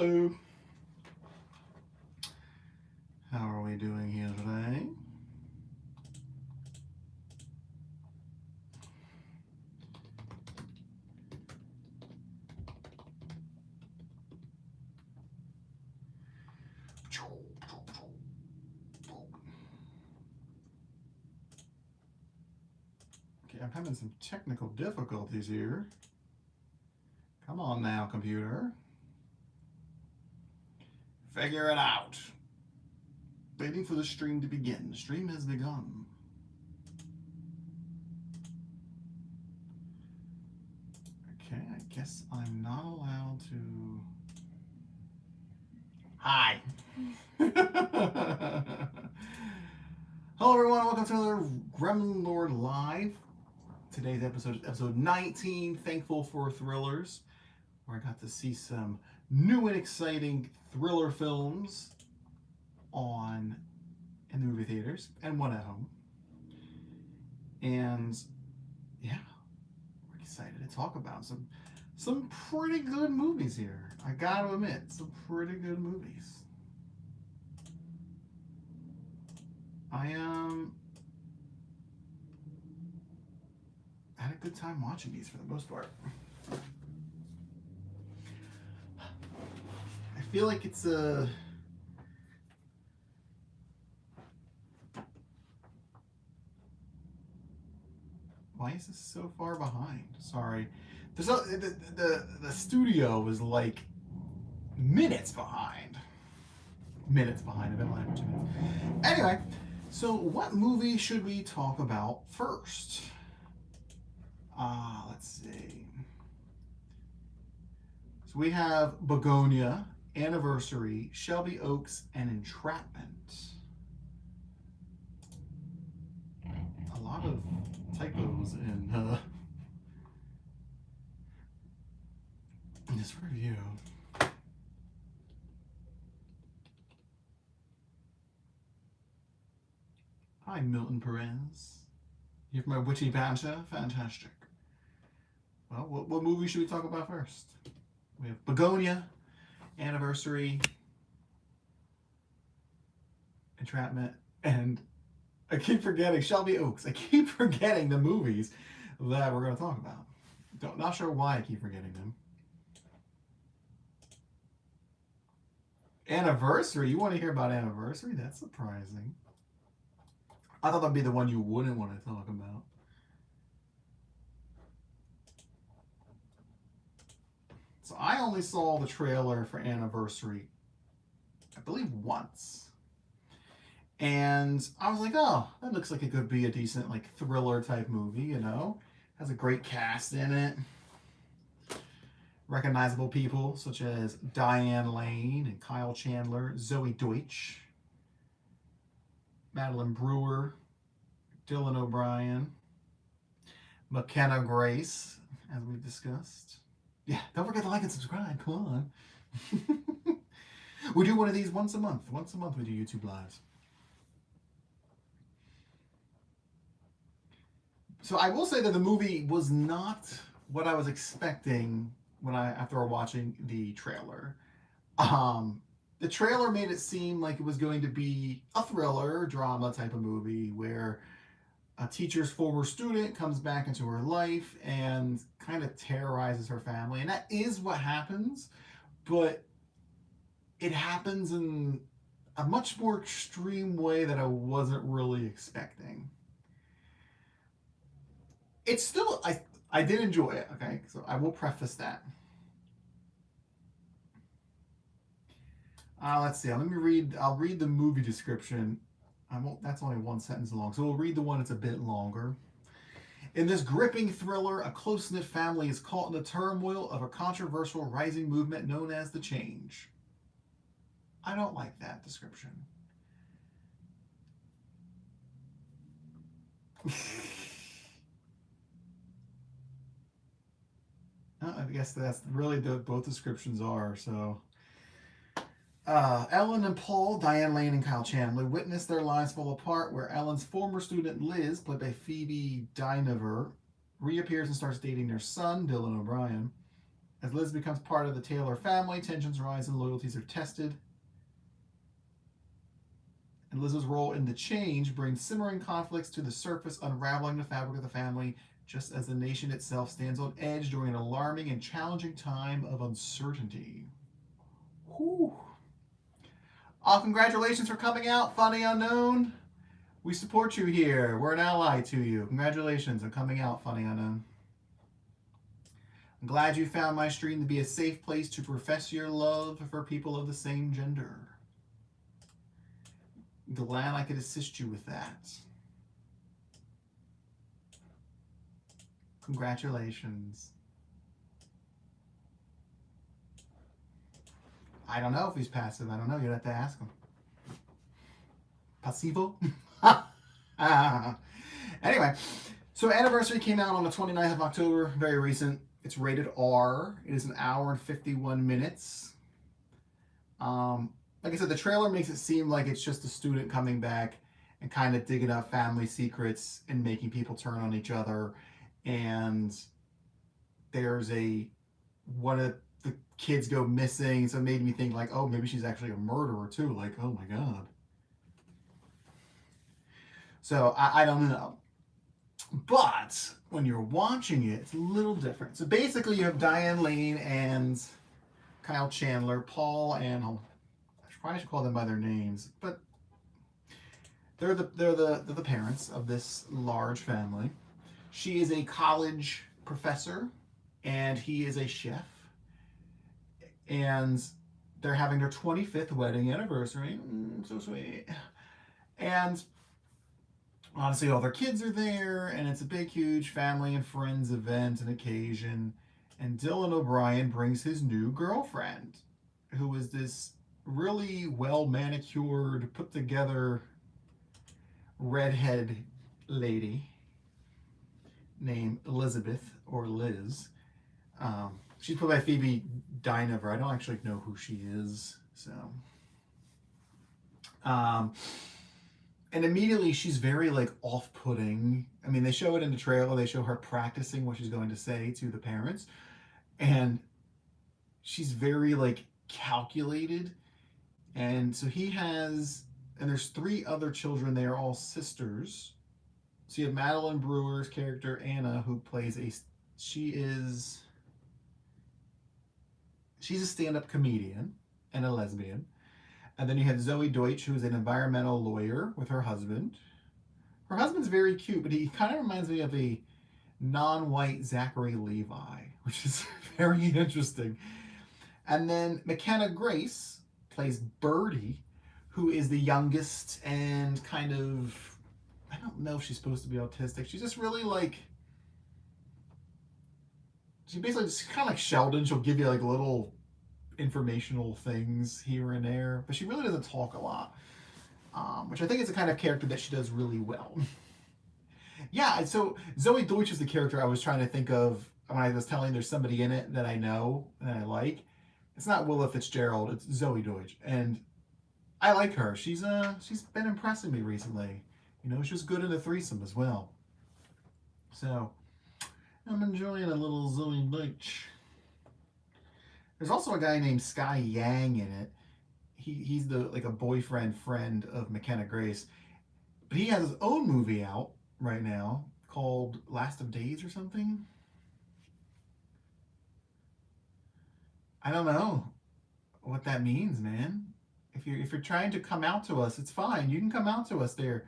Hello. How are we doing here today? Okay, I'm having some technical difficulties here. Come on now, computer. Figure it out. Waiting for the stream to begin. The stream has begun. Okay, I guess I'm not allowed to... Hi. Hello everyone, welcome to another Gremlin Lord Live. Today's episode is episode 19, Thankful for Thrillers, where I got to see some new and exciting thriller films in the movie theaters and one at home. And yeah, we're excited to talk about some pretty good movies here. I gotta admit, some pretty good movies. I had a good time watching these for the most part. I feel like it's a... Why is this so far behind? Sorry. There's the studio is like minutes behind. Minutes behind. I've been lying for 2 minutes. Anyway, so what movie should we talk about first? Let's see. So we have Bugonia, Anniversary, Shelby Oaks, and Entrapment. A lot of typos in this review. Hi, Milton Perez. Here for my witchy banter? Fantastic. Well, what movie should we talk about first? We have Bugonia, Anniversary, Entrapment, and I keep forgetting Shelby Oaks. I keep forgetting the movies that we're going to talk about. Not sure why I keep forgetting them. Anniversary? You want to hear about Anniversary? That's surprising. I thought that'd be the one you wouldn't want to talk about. So I only saw the trailer for Anniversary, I believe once. And I was like, oh, that looks like it could be a decent like thriller type movie, you know? Has a great cast in it. Recognizable people such as Diane Lane and Kyle Chandler, Zoe Deutsch, Madeline Brewer, Dylan O'Brien, McKenna Grace, as we've discussed. Yeah, don't forget to like and subscribe. Come on. We do one of these once a month. Once a month we do YouTube Lives. So I will say that the movie was not what I was expecting after watching the trailer. The trailer made it seem like it was going to be a thriller, drama type of movie where a teacher's former student comes back into her life and kind of terrorizes her family. And that is what happens, but it happens in a much more extreme way that I wasn't really expecting. It's still, I did enjoy it, okay? So I will preface that. Let's see, I'll read the movie description. That's only one sentence long, so we'll read the one that's a bit longer. In this gripping thriller, a close-knit family is caught in the turmoil of a controversial rising movement known as the Change. I don't like that description. I guess that's really both descriptions are, so... Ellen and Paul, Diane Lane and Kyle Chandler, witness their lives fall apart where Ellen's former student Liz, played by Phoebe Dynevor, reappears and starts dating their son, Dylan O'Brien. As Liz becomes part of the Taylor family, tensions rise and loyalties are tested. And Liz's role in the change brings simmering conflicts to the surface, unraveling the fabric of the family, just as the nation itself stands on edge during an alarming and challenging time of uncertainty. Whew. Congratulations for coming out, Funny Unknown. We support you here. We're an ally to you. Congratulations on coming out, Funny Unknown. I'm glad you found my stream to be a safe place to profess your love for people of the same gender. Glad I could assist you with that. Congratulations. I don't know if he's passive. I don't know. You'd have to ask him. Passivo? Anyway, so Anniversary came out on the 29th of October. Very recent. It's rated R. It is an hour and 51 minutes. Like I said, the trailer makes it seem like it's just a student coming back and kind of digging up family secrets and making people turn on each other. And there's one of the kids go missing, so it made me think like, oh, maybe she's actually a murderer too. Like, oh my God. So I don't know. But when you're watching it, it's a little different. So basically you have Diane Lane and Kyle Chandler, Paul and I probably should call them by their names, but they're the parents of this large family. She is a college professor and he is a chef. And they're having their 25th wedding anniversary. So sweet. And honestly, all their kids are there, and it's a big, huge family and friends event and occasion. And Dylan O'Brien brings his new girlfriend, who is this really well manicured, put together redhead lady named Elizabeth, or Liz. She's played by Phoebe Dynevor. I don't actually know who she is, so. And immediately she's very like off-putting. I mean, they show it in the trailer. They show her practicing what she's going to say to the parents. And she's very like calculated. And so and there's 3 other children. They are all sisters. So you have Madeline Brewer's character, Anna, who plays she's a stand-up comedian and a lesbian. And then you have Zoe Deutsch, who's an environmental lawyer with her husband. Her husband's very cute, but he kind of reminds me of a non-white Zachary Levi, which is very interesting. And then McKenna Grace plays Birdie, who is the youngest and kind of, I don't know if she's supposed to be autistic. She's just really like, she basically just kind of like Sheldon. She'll give you like little informational things here and there, but she really doesn't talk a lot, which I think is the kind of character that she does really well. Yeah, so Zoe Deutsch is the character I was trying to think of when I was telling there's somebody in it that I know and I like. It's not Willa Fitzgerald, it's Zoe Deutsch, and I like her. She's been impressing me recently. You know, she was good in a threesome as well. So I'm enjoying a little Zoe Deutsch. There's also a guy named Sky Yang in it. He's a boyfriend friend of McKenna Grace, but he has his own movie out right now called Last of Days or something. I don't know what that means, man. If you're trying to come out to us, it's fine. You can come out to us there,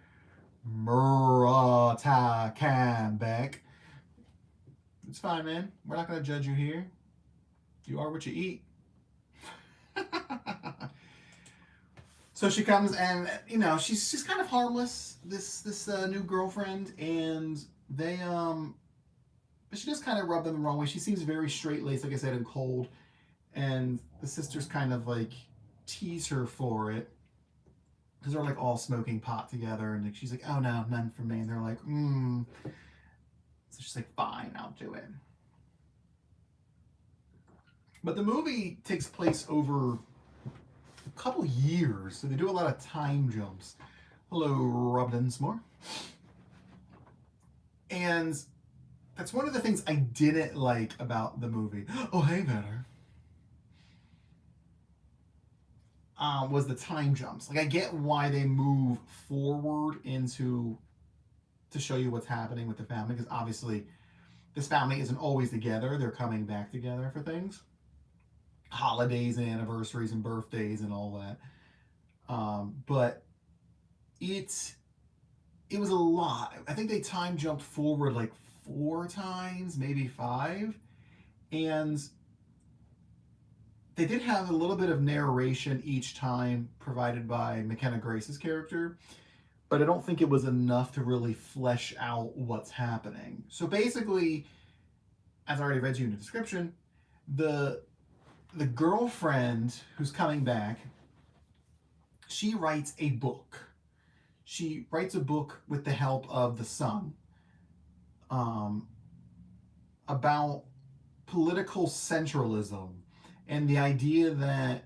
Murata Kambeck. It's fine, man. We're not gonna judge you here. You are what you eat. So she comes and, you know, she's kind of harmless, this new girlfriend, and they but she just kind of rubbed them the wrong way. She seems very straight-laced, like I said, and cold, and the sisters kind of like tease her for it because they're like all smoking pot together, and she's like, oh no, none for me, and they're like, So she's like, fine, I'll do it. But the movie takes place over a couple years, so they do a lot of time jumps. Hello, Rob Densmore. And That's one of the things I didn't like about the movie. Oh, hey, better. Was the time jumps. Like, I get why they move forward into to show you what's happening with the family, because obviously this family isn't always together. They're coming back together for things, holidays and anniversaries and birthdays and all that. But it's it was a lot. I think they time jumped forward like 4 times, maybe 5, and they did have a little bit of narration each time provided by McKenna Grace's character, but I don't think it was enough to really flesh out what's happening. So basically, as I already read you in the description, the the girlfriend who's coming back, she writes a book. She writes a book with the help of the son, um, about political centralism and the idea that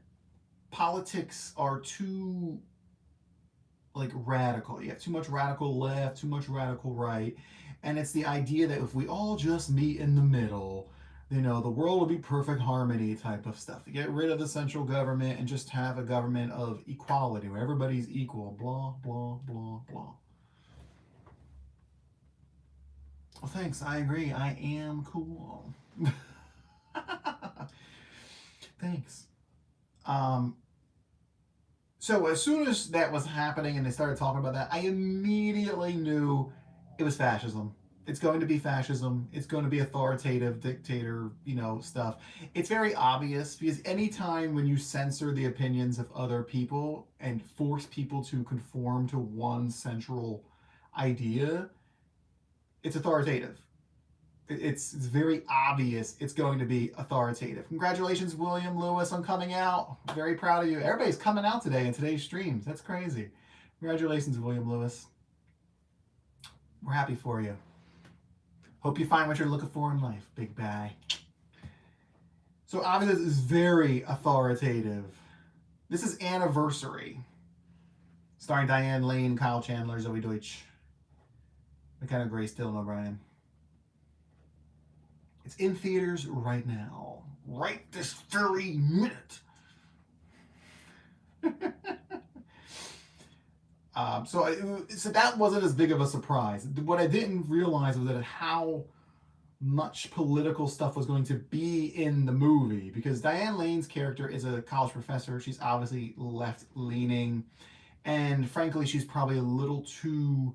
politics are too like radical. You have too much radical left, too much radical right. And it's the idea that if we all just meet in the middle, the world will be perfect harmony type of stuff. To get rid of the central government and just have a government of equality where everybody's equal. Blah, blah, blah, blah. Well, thanks. I agree. I am cool. Thanks. Um, so as soon as that was happening and they started talking about that, I immediately knew it was fascism. It's going to be fascism. It's going to be authoritative dictator, stuff. It's very obvious because anytime when you censor the opinions of other people and force people to conform to one central idea, it's authoritative. It's very obvious it's going to be authoritative. Congratulations, William Lewis, on coming out. Very proud of you. Everybody's coming out today in today's streams. That's crazy. Congratulations, William Lewis. We're happy for you. Hope you find what you're looking for in life, big bag. So obviously this is very authoritative. This is Anniversary, starring Diane Lane, Kyle Chandler, Zoe Deutsch, McKenna Grace, Dylan O'Brien. It's in theaters right now. Right this very minute. So that wasn't as big of a surprise. What I didn't realize was that how much political stuff was going to be in the movie, because Diane Lane's character is a college professor. She's obviously left-leaning, and frankly, she's probably a little too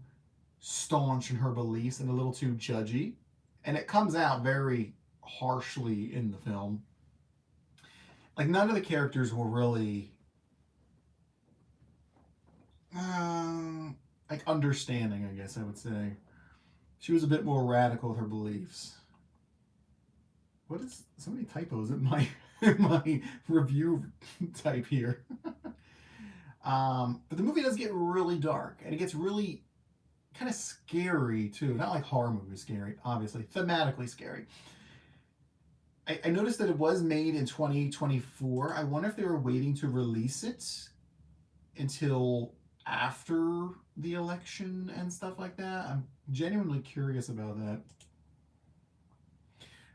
staunch in her beliefs and a little too judgy. And it comes out very harshly in the film. Like, none of the characters were really like understanding, I guess I would say. She was a bit more radical with her beliefs. What is so many typos in my review type here? But the movie does get really dark, and it gets really kind of scary too. Not like horror movie scary, obviously. Thematically scary. I noticed that it was made in 2024. I wonder if they were waiting to release it until after the election and stuff like that. I'm genuinely curious about that.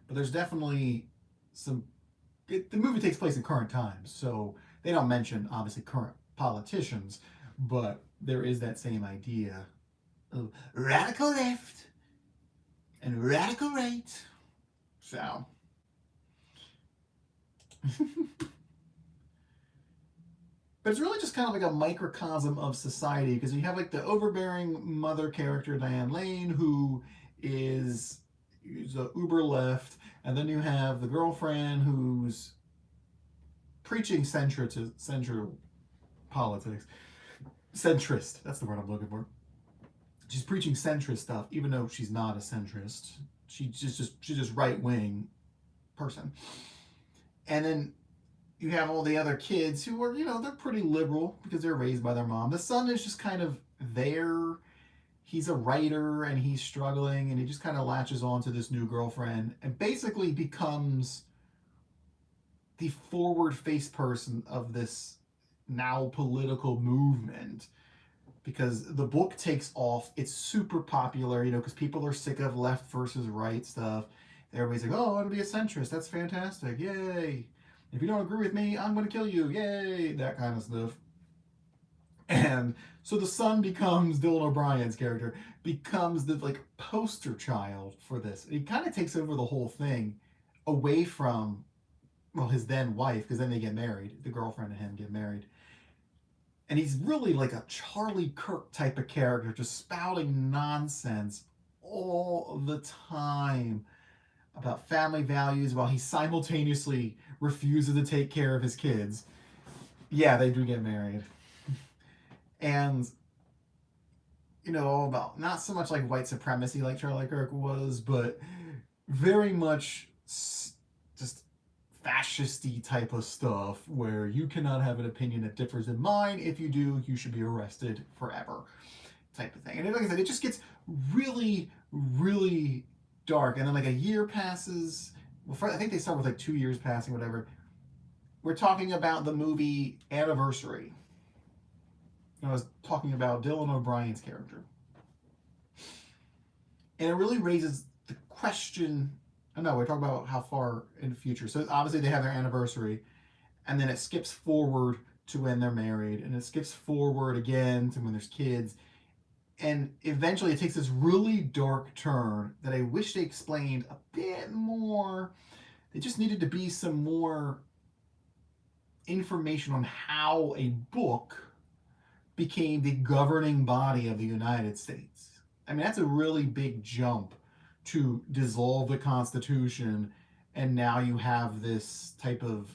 But there's definitely some... the movie takes place in current times, so they don't mention, obviously, current politicians, but there is that same idea of radical left and radical right. So... But it's really just kind of like a microcosm of society, because you have like the overbearing mother character, Diane Lane, who is a uber left, and then you have the girlfriend who's preaching central politics. Centrist, that's the word I'm looking for. She's preaching centrist stuff, even though she's not a centrist. She's just right-wing person. And then you have all the other kids who are, they're pretty liberal because they're raised by their mom. The son is just kind of there. He's a writer and he's struggling, and he just kind of latches on to this new girlfriend and basically becomes the forward-faced person of this now political movement. because the book takes off. It's super popular, you know, because people are sick of left versus right stuff. Everybody's like, oh, I want to be a centrist. That's fantastic. Yay. If you don't agree with me, I'm going to kill you. Yay. That kind of stuff. And so the son becomes Dylan O'Brien's character, becomes the like poster child for this. He kind of takes over the whole thing away from, well, his then wife, because then they get married. The girlfriend and him get married. And he's really like a Charlie Kirk type of character, just spouting nonsense all the time about family values while he simultaneously refuses to take care of his kids. Yeah, they do get married. And, you know, all about not so much like white supremacy like Charlie Kirk was, but very much just fascisty type of stuff where you cannot have an opinion that differs in mine. If you do, you should be arrested forever type of thing. And like I said, it just gets really, really dark. And then like a year passes. Well, I think they start with like 2 years passing, whatever. We're talking about the movie Anniversary. I was talking about Dylan O'Brien's character. And it really raises the question. Oh no, we're talking about how far in the future. So obviously they have their anniversary, and then it skips forward to when they're married, and it skips forward again to when there's kids. And eventually it takes this really dark turn that I wish they explained a bit more. They just needed to be some more information on how a book became the governing body of the United States. I mean, that's a really big jump to dissolve the Constitution, and now you have this type of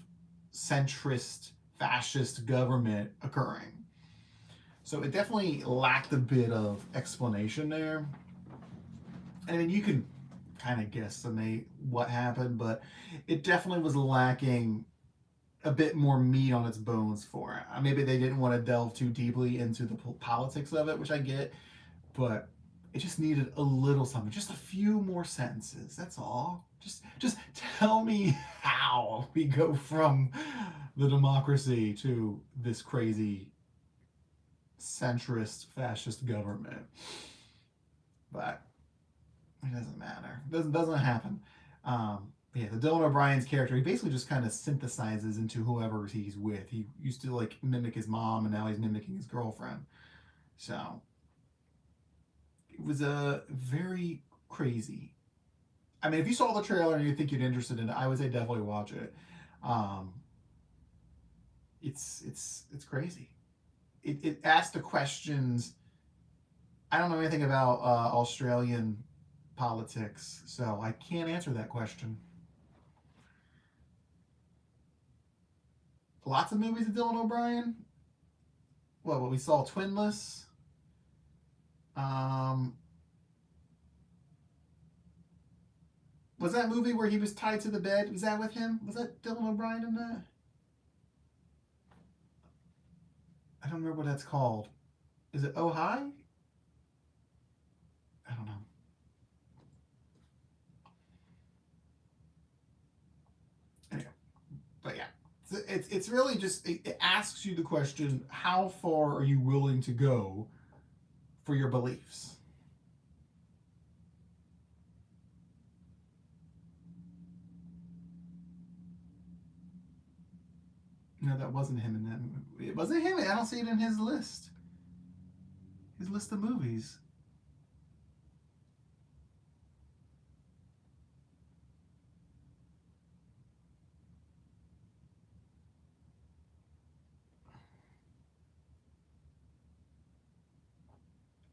centrist, fascist government occurring. So it definitely lacked a bit of explanation there. I mean, you can kind of guesstimate what happened, but it definitely was lacking a bit more meat on its bones for it. Maybe they didn't want to delve too deeply into the politics of it, which I get, but it just needed a little something, just a few more sentences. That's all. Just tell me how we go from the democracy to this crazy centrist fascist government. But it doesn't matter. It doesn't happen. Yeah, the Dylan O'Brien's character, he basically just kind of synthesizes into whoever he's with. He used to like mimic his mom, and now he's mimicking his girlfriend. So it was a very crazy. I mean, if you saw the trailer and you think you're interested in it, I would say definitely watch it. It's crazy. It asks the questions. I don't know anything about Australian politics, so I can't answer that question. Lots of movies of Dylan O'Brien. What we saw, Twinless. Was that movie where he was tied to the bed? Was that with him? Was that Dylan O'Brien in that? I don't remember what that's called. Is it Oh Hi? I don't know. Anyway, but yeah, it's really just it asks you the question: how far are you willing to go for your beliefs? No, that wasn't him in that movie. It wasn't him. I don't see it in his list. His list of movies.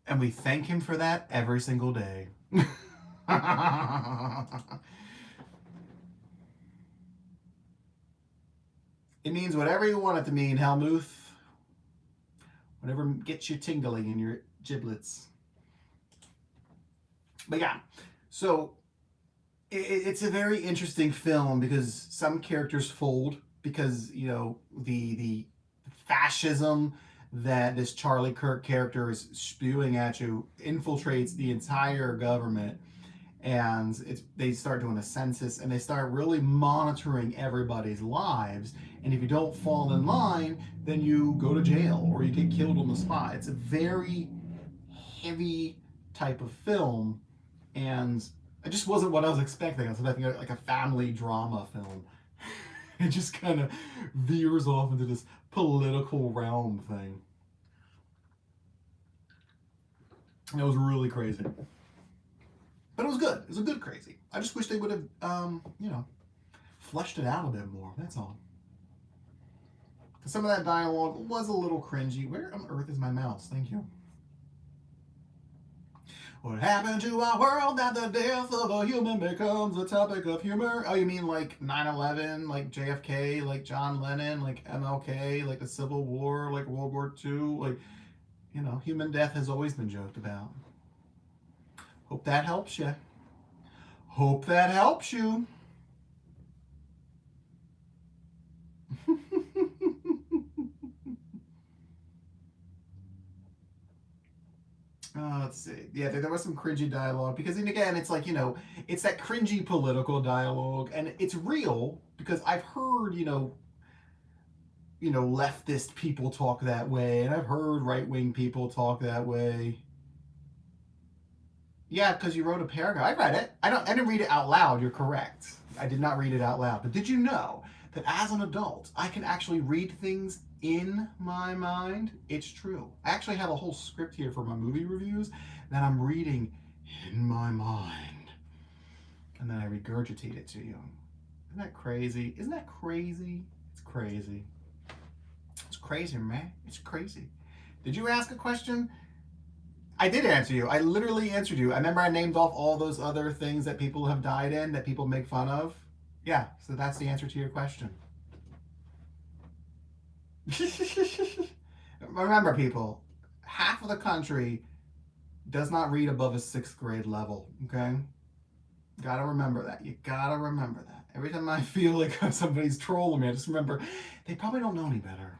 And we thank him for that every single day. It means whatever you want it to mean, Helmuth. Whatever gets you tingling in your giblets. But yeah, so it's a very interesting film because some characters fold because, you know, the fascism that this Charlie Kirk character is spewing at you infiltrates the entire government, and they start doing a census and they start really monitoring everybody's lives, And if you don't fall in line, then you go to jail or you get killed on the spot. It's a very heavy type of film, and it just wasn't what I was expecting. I was expecting like a family drama film. It just kind of veers off into this political realm thing. And it was really crazy. But it was good. It was a good crazy. I just wish they would have, fleshed it out a bit more. That's all. Because some of that dialogue was a little cringy. Where on earth is my mouse? Thank you. What happened to our world that the death of a human becomes a topic of humor? Oh, you mean like 9/11, like JFK, like John Lennon, like MLK, like the Civil War, like World War II? Like, human death has always been joked about. Hope that helps you. Hope that helps you. Let's see. Yeah, there was some cringy dialogue because, and again, it's like, it's that cringy political dialogue, and it's real because I've heard, leftist people talk that way, and I've heard right-wing people talk that way. Yeah, because you wrote a paragraph. I read it. I didn't read it out loud. You're correct. I did not read it out loud. But did you know that as an adult, I can actually read things in my mind? It's true. I actually have a whole script here for my movie reviews that I'm reading in my mind. And then I regurgitate it to you. Isn't that crazy? Isn't that crazy? It's crazy. It's crazy, man. It's crazy. Did you ask a question? I did answer you. I literally answered you. I remember I named off all those other things that people have died in that people make fun of. Yeah, so that's the answer to your question. Remember, people, half of the country does not read above a 6th grade level, okay? Gotta remember that. You gotta remember that. Every time I feel like somebody's trolling me, I just remember they probably don't know any better.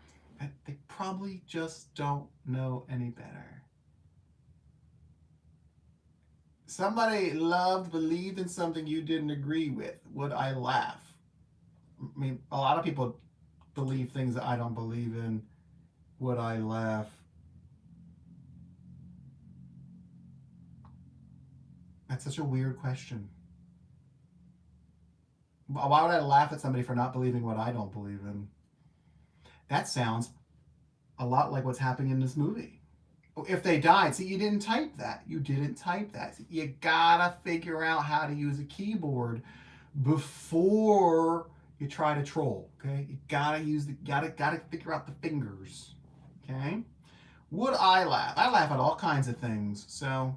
They probably just don't know any better. Somebody believed in something you didn't agree with. Would I laugh? I mean, a lot of people believe things that I don't believe in. Would I laugh? That's such a weird question. Why would I laugh at somebody for not believing what I don't believe in? That sounds a lot like what's happening in this movie. If they died, see, you didn't type that. You didn't type that. See, you gotta figure out how to use a keyboard before you try to troll. Okay, you gotta figure out the fingers. Okay. Would I laugh? I laugh at all kinds of things. So,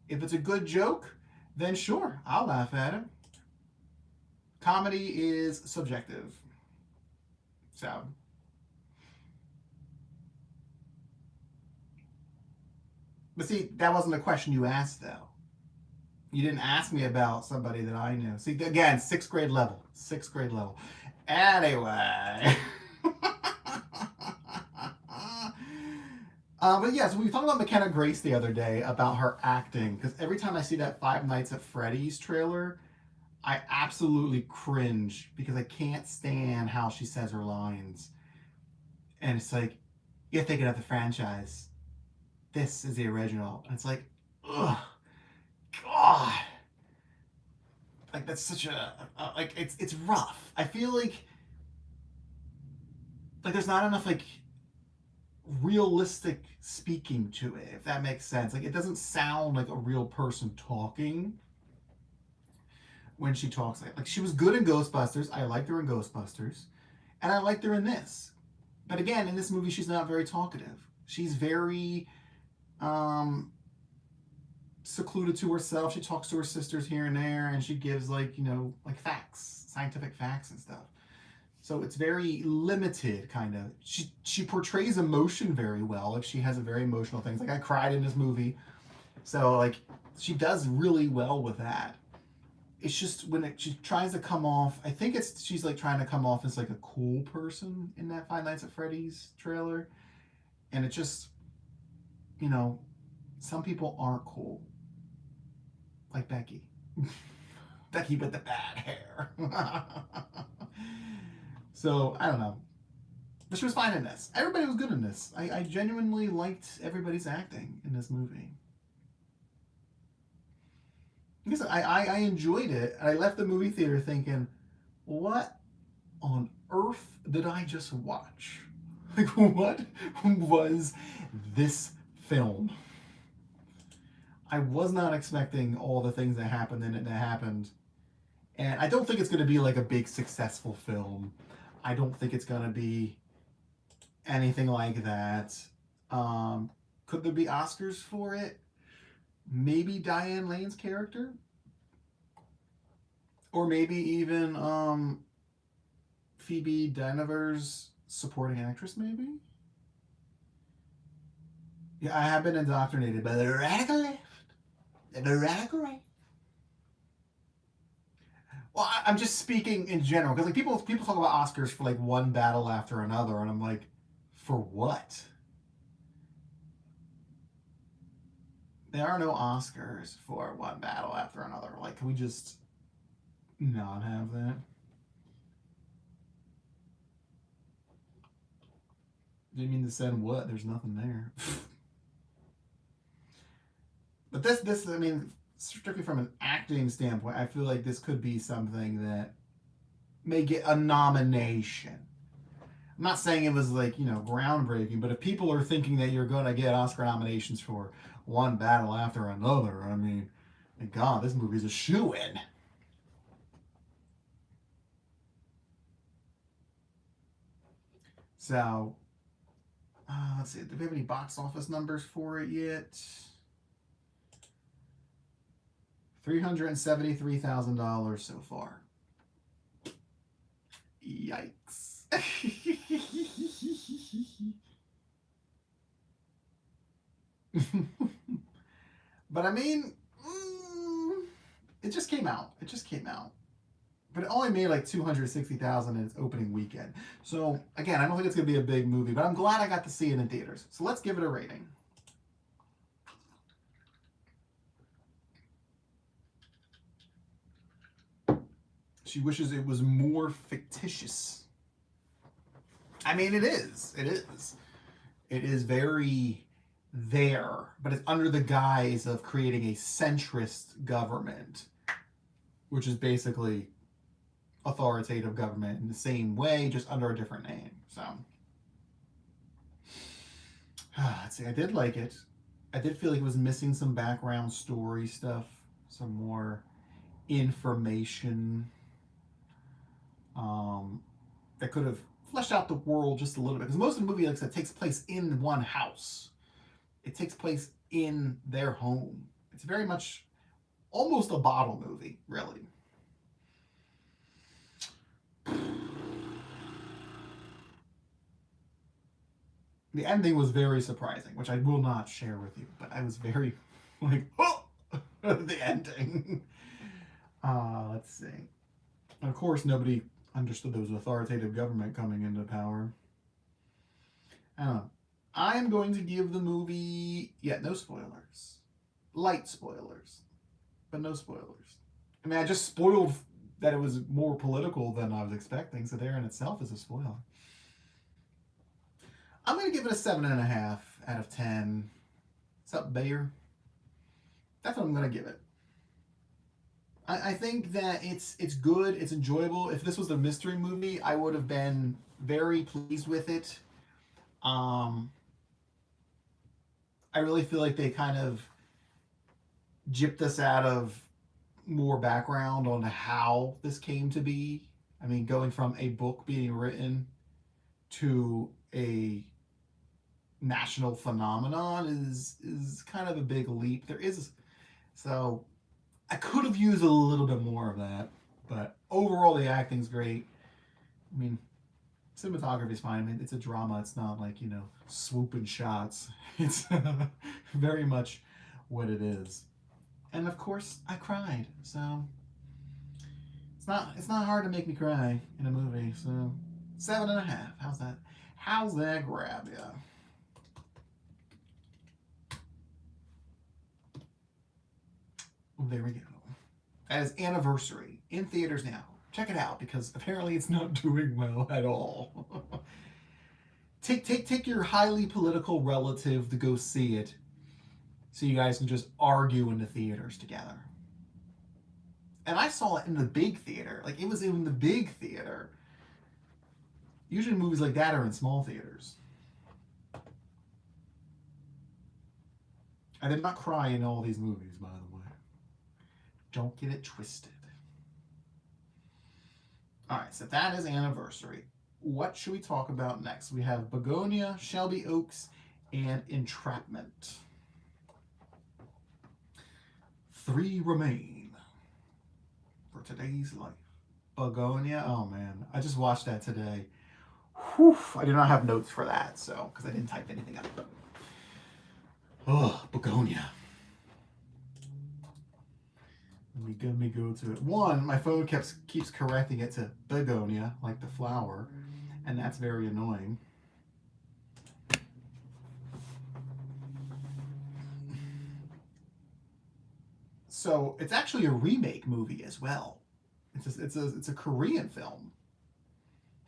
if it's a good joke, then sure, I'll laugh at it. Comedy is subjective. So. But see, that wasn't a question you asked, though. You didn't ask me about somebody that I knew. See, again, 6th grade level. 6th grade level. Anyway. But yeah, so we talked about McKenna Grace the other day about her acting. Because every time I see that Five Nights at Freddy's trailer, I absolutely cringe because I can't stand how she says her lines. And it's like, you're thinking of the franchise. This is the original. And it's like, ugh, God. Like, that's such like, it's rough. I feel like there's not enough, like, realistic speaking to it, if that makes sense. Like, it doesn't sound like a real person talking when she talks. Like, she was good in Ghostbusters. I liked her in Ghostbusters. And I liked her in this. But again, in this movie, she's not very talkative. She's very secluded to herself. She talks to her sisters here and there, and she gives like facts, scientific facts and stuff. So it's very limited, kind of. She portrays emotion very well. Like, she has a very emotional things. Like, I cried in this movie, so like she does really well with that. It's just when she tries to come off. I think she's like trying to come off as like a cool person in that Five Nights at Freddy's trailer, and it just, some people aren't cool. Like Becky. Becky with the bad hair. So I don't know. But she was fine in this. Everybody was good in this. I genuinely liked everybody's acting in this movie. I enjoyed it. And I left the movie theater thinking, what on earth did I just watch? Like, what was this film? I was not expecting all the things that happened in it that happened. And I don't think it's going to be like a big successful film. I don't think it's going to be anything like that. Could there be Oscars for it? Maybe Diane Lane's character? Or maybe even Phoebe Dynevor's supporting actress, maybe? Yeah, I have been indoctrinated by the radical left and the radical right. Well, I'm just speaking in general because like people talk about Oscars for like one battle after another, and I'm like, for what? There are no Oscars for one battle after another. Like, can we just not have that? Do you mean to send what? There's nothing there. But this, I mean, strictly from an acting standpoint, I feel like this could be something that may get a nomination. I'm not saying it was like, groundbreaking, but if people are thinking that you're going to get Oscar nominations for one battle after another, I mean, thank God, this movie's a shoo-in. So, let's see, do we have any box office numbers for it yet? $373,000 so far. Yikes. But I mean, it just came out. It just came out. But it only made like $260,000 in its opening weekend. So again, I don't think it's gonna be a big movie, but I'm glad I got to see it in theaters. So let's give it a rating. She wishes it was more fictitious. I mean, it is. It is. It is very there, but it's under the guise of creating a centrist government, which is basically authoritative government in the same way, just under a different name. So, let's see. I did like it. I did feel like it was missing some background story stuff, some more information that could have fleshed out the world just a little bit. Because most of the movie, like I said, takes place in one house. It takes place in their home. It's very much almost a bottle movie, really. The ending was very surprising, which I will not share with you, but I was very like, oh, the ending. Let's see. And of course, nobody understood there was authoritative government coming into power. I don't know. I am going to give the movie, no spoilers. Light spoilers, but no spoilers. I mean, I just spoiled that it was more political than I was expecting, so there in itself is a spoiler. I'm going to give it a 7.5 out of 10. What's up, Bayer? That's what I'm going to give it. I think that it's good, it's enjoyable. If this was a mystery movie, I would have been very pleased with it. I really feel like they kind of gypped us out of more background on how this came to be. I mean, going from a book being written to a national phenomenon is kind of a big leap. So I could have used a little bit more of that, but overall the acting's great. I mean, cinematography's fine. I mean, it's a drama. It's not like, swooping shots. It's very much what it is. And of course, I cried. So it's not hard to make me cry in a movie. So 7.5. How's that? How's that grab ya? There we go. That is Anniversary in theaters now. check it out, because apparently it's not doing well at all. Take your highly political relative to go see it, so you guys can just argue in the theaters together. And I saw it in the big theater. Like, it was in the big theater. Usually movies like that are in small theaters. I did not cry in all these movies, by the way. Don't get it twisted. Alright, so that is Anniversary. What should we talk about next? We have Bugonia, Shelby Oaks, and Entrapment. 3 remain for today's life. Bugonia, oh man, I just watched that today. Whew, I do not have notes for that, so, because I didn't type anything up. Oh, Bugonia. Let me go to it. One, my phone keeps correcting it to Bugonia, like the flower, and that's very annoying. So it's actually a remake movie as well. It's a Korean film.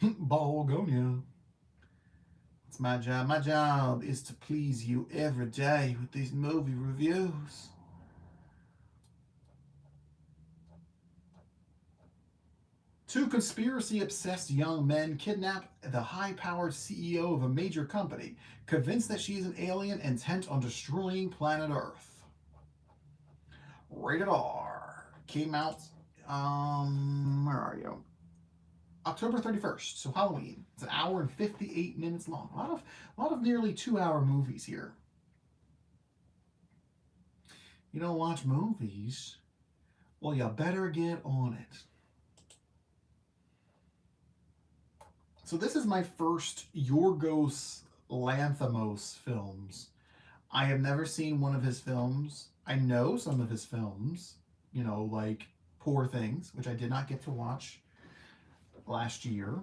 Bugonia. It's my job. My job is to please you every day with these movie reviews. Two conspiracy-obsessed young men kidnap the high-powered CEO of a major company, convinced that she is an alien intent on destroying planet Earth. Rated R. Came out, where are you? October 31st, so Halloween. It's an hour and 58 minutes long. A lot of nearly 2-hour movies here. You don't watch movies? Well, you better get on it. So this is my first Yorgos Lanthimos films. I have never seen one of his films. I know some of his films, you know, like Poor Things, which I did not get to watch last year.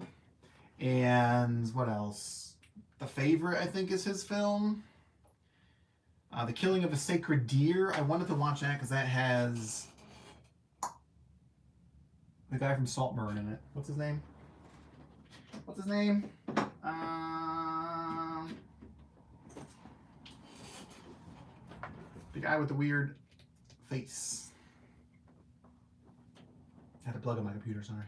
And what else? The Favorite, I think, is his film. The Killing of a Sacred Deer. I wanted to watch that because that has the guy from Saltburn in it. What's his name? What's his name? The guy with the weird face. I had a plug on my computer, sorry.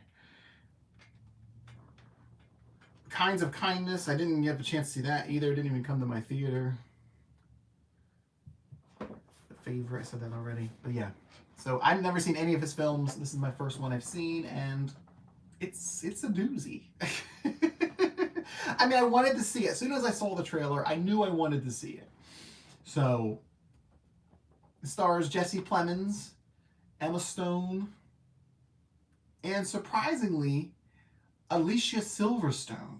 Kinds of Kindness. I didn't get a chance to see that either. It didn't even come to my theater. The Favorite, I said that already. But yeah. So I've never seen any of his films. This is my first one I've seen, and it's a doozy. I mean, I wanted to see it. As soon as I saw the trailer, I knew I wanted to see it. So, it stars Jesse Plemons, Emma Stone, and surprisingly, Alicia Silverstone.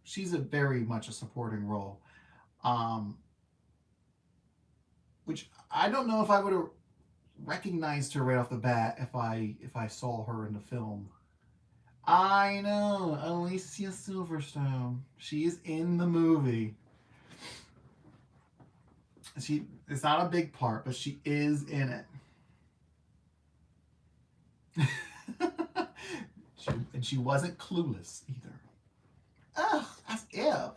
She's very much a supporting role. Which I don't know if I would have recognized her right off the bat if I saw her in the film. I know, Alicia Silverstone. She is in the movie. It's not a big part, but she is in it. she wasn't clueless either. Ugh, as if.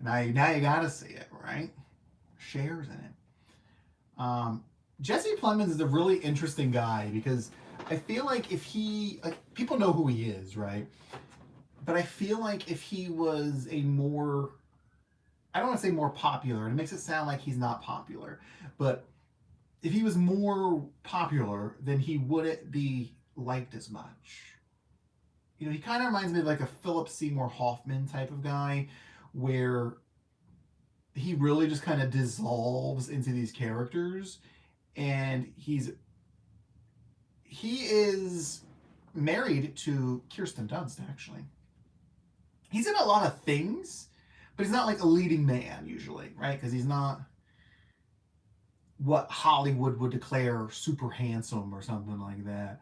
now you gotta see it, right? Cher's in it. Jesse Plemons is a really interesting guy because I feel like if he, like, people know who he is, right? But I feel like if he was a more, I don't want to say more popular, it makes it sound like he's not popular, but if he was more popular, then he wouldn't be liked as much. You know, he kind of reminds me of like a Philip Seymour Hoffman type of guy, where he really just kind of dissolves into these characters, and he is married to Kirsten Dunst, actually. He's in a lot of things, but he's not like a leading man usually, right? Because he's not what Hollywood would declare super handsome or something like that.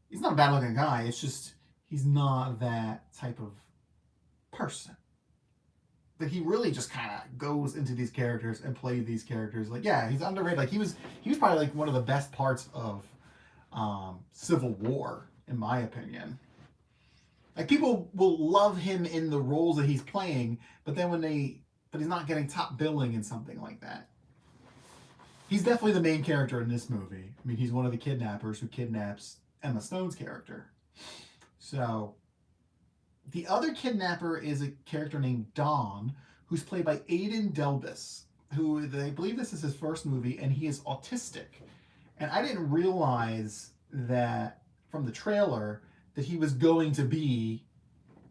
He's not a bad looking guy. It's just he's not that type of person. But he really just kind of goes into these characters and plays these characters. Like, yeah, he's underrated. Like he was probably like one of the best parts of Civil War, in my opinion. Like, people will love him in the roles that he's playing, but then but he's not getting top billing in something like that. He's definitely the main character in this movie. I mean, he's one of the kidnappers who kidnaps Emma Stone's character. So, the other kidnapper is a character named Don, who's played by Aidan Delbus, who I believe this is his first movie, and he is autistic. And I didn't realize that from the trailer that he was going to be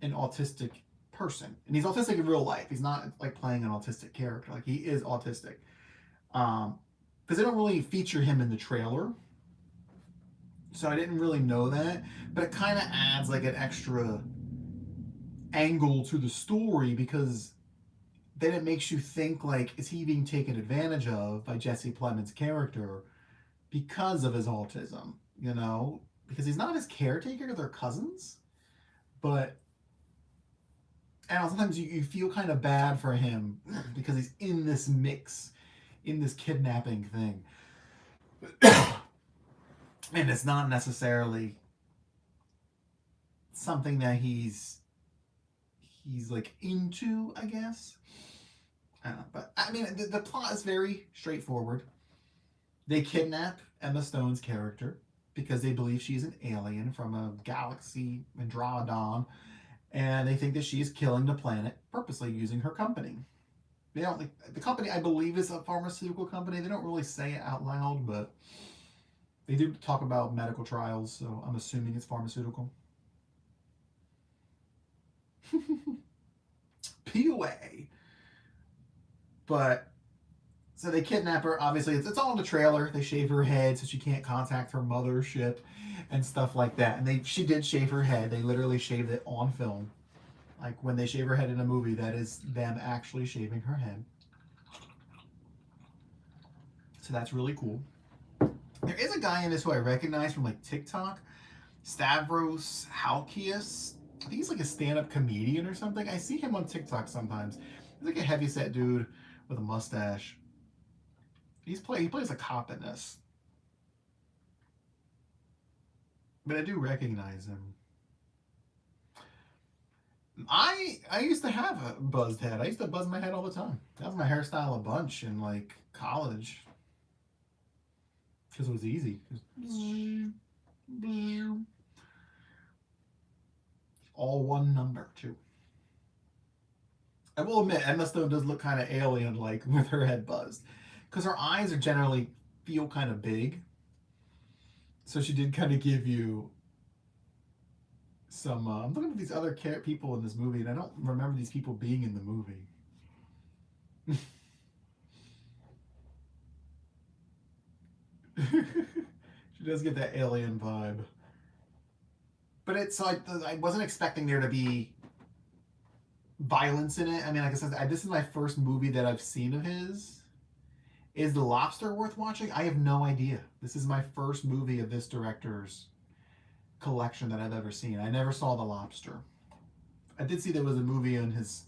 an autistic person. And he's autistic in real life. He's not like playing an autistic character. Like, he is autistic. Because they don't really feature him in the trailer. So I didn't really know that. But it kind of adds like an extra angle to the story, because then it makes you think, like, is he being taken advantage of by Jesse Plemons' character because of his autism, you know? Because he's not his caretaker, they're cousins. But and sometimes you feel kind of bad for him because he's in this mix, in this kidnapping thing. And it's not necessarily something that he's like into, I guess. I don't know, but I mean, the plot is very straightforward. They kidnap Emma Stone's character because they believe she's an alien from a galaxy, Andromedon, and they think that she is killing the planet purposely using her company. They don't like the company. I believe is a pharmaceutical company. They don't really say it out loud, but they do talk about medical trials, so I'm assuming it's pharmaceutical. POA. But so they kidnap her. Obviously, it's all in the trailer. They shave her head so she can't contact her mothership and stuff like that. And she did shave her head. They literally shaved it on film. Like, when they shave her head in a movie, that is them actually shaving her head. So that's really cool. There is a guy in this who I recognize from like TikTok, Stavros Halkias. I think he's like a stand-up comedian or something. I see him on TikTok sometimes. He's like a heavy-set dude with a mustache. He plays a cop in this, but I do recognize him. I used to have a buzzed head. I used to buzz my head all the time. That was my hairstyle a bunch in like college, because it was easy. All one number too. I will admit, Emma Stone does look kind of alien-like with her head buzzed, because her eyes are generally feel kind of big. So she did kind of give you some. I'm looking at these other people in this movie, and I don't remember these people being in the movie. She does get that alien vibe. But it's like, I wasn't expecting there to be violence in it. I mean, like I said, this is my first movie that I've seen of his. Is The Lobster worth watching? I have no idea. This is my first movie of this director's collection that I've ever seen. I never saw The Lobster. I did see there was a movie in his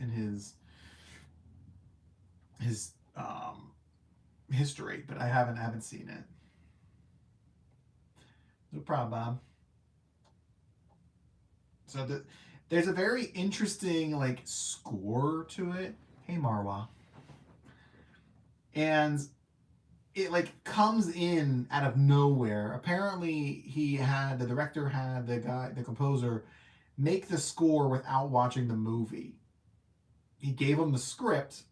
history, but I haven't seen it. No problem, Bob. So there's a very interesting like score to it. Hey, Marwa. And it like comes in out of nowhere. Apparently, the director had the composer, make the score without watching the movie. He gave him the script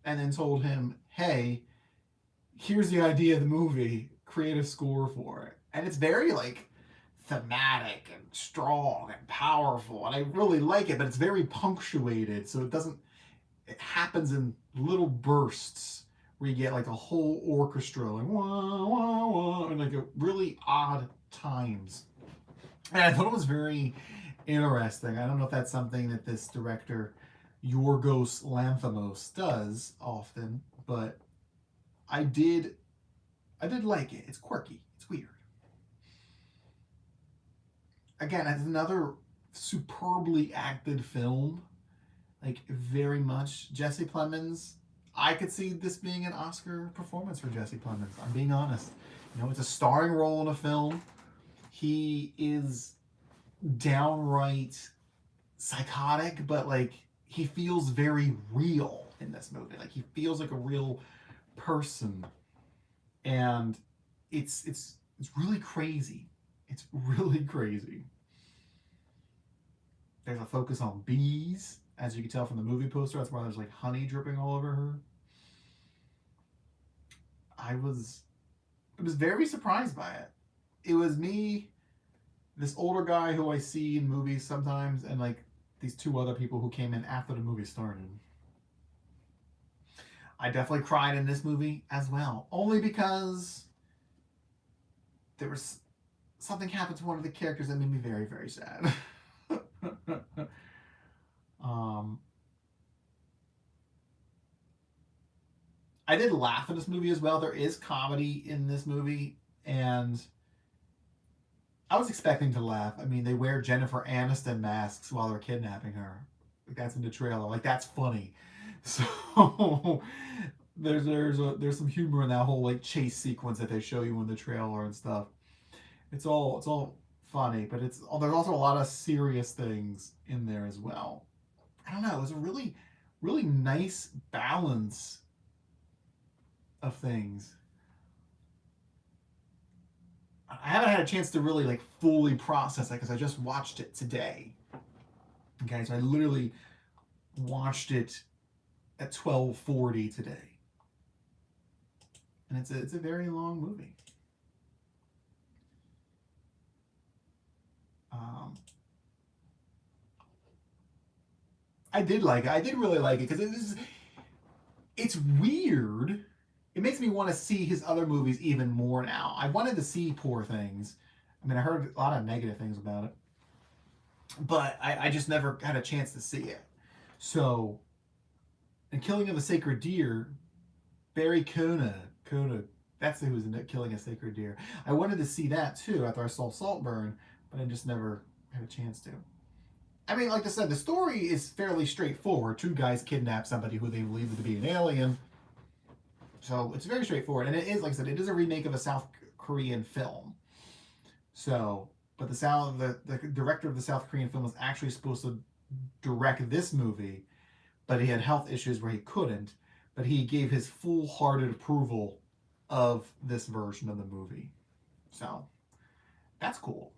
and then told him, "Hey, here's the idea of the movie. Create a score for it." And it's very like thematic and strong and powerful, and I really like it. But it's very punctuated, so it happens in little bursts where you get like a whole orchestra, like wah, wah, wah, and like a really odd times. And I thought it was very interesting. I don't know if that's something that this director, Yorgos Lanthimos, does often, but I did like it. It's quirky. It's weird. Again, it's another superbly acted film. Like, very much. Jesse Plemons, I could see this being an Oscar performance for Jesse Plemons. I'm being honest. You know, it's a starring role in a film. he is downright psychotic, but like he feels very real in this movie. Like he feels like a real person, and it's really crazy. It's really crazy. There's a focus on bees, as you can tell from the movie poster. That's why there's like honey dripping all over her. I was very surprised by it. It was me, this older guy who I see in movies sometimes, and like these two other people who came in after the movie started. I definitely cried in this movie as well, only because there was something happened to one of the characters that made me very, very sad. um, I did laugh at this movie as well. There is comedy in this movie, and I was expecting to laugh. I mean, they wear Jennifer Aniston masks while they're kidnapping her. Like, that's in the trailer. Like, that's funny. So there's some humor in that whole like chase sequence that they show you in the trailer and stuff. It's all funny, but there's also a lot of serious things in there as well. I don't know. It was a really really nice balance of things. I haven't had a chance to really like fully process it because I just watched it today. Okay, so I literally watched it at 12:40 today, and it's a very long movie. I did like it. I did really like it because it's weird. It makes me want to see his other movies even more now. I wanted to see Poor Things. I mean, I heard a lot of negative things about it, but I just never had a chance to see it. So, in Killing of a Sacred Deer, Barry Kona, that's who was in Killing a Sacred Deer. I wanted to see that too after I saw Saltburn, but I just never had a chance to. I mean, like I said, the story is fairly straightforward. Two guys kidnap somebody who they believe to be an alien. So it's very straightforward. And it is, like I said, it is a remake of a South Korean film. So, but the director of the South Korean film was actually supposed to direct this movie, but he had health issues where he couldn't. But he gave his full-hearted approval of this version of the movie. So, that's cool.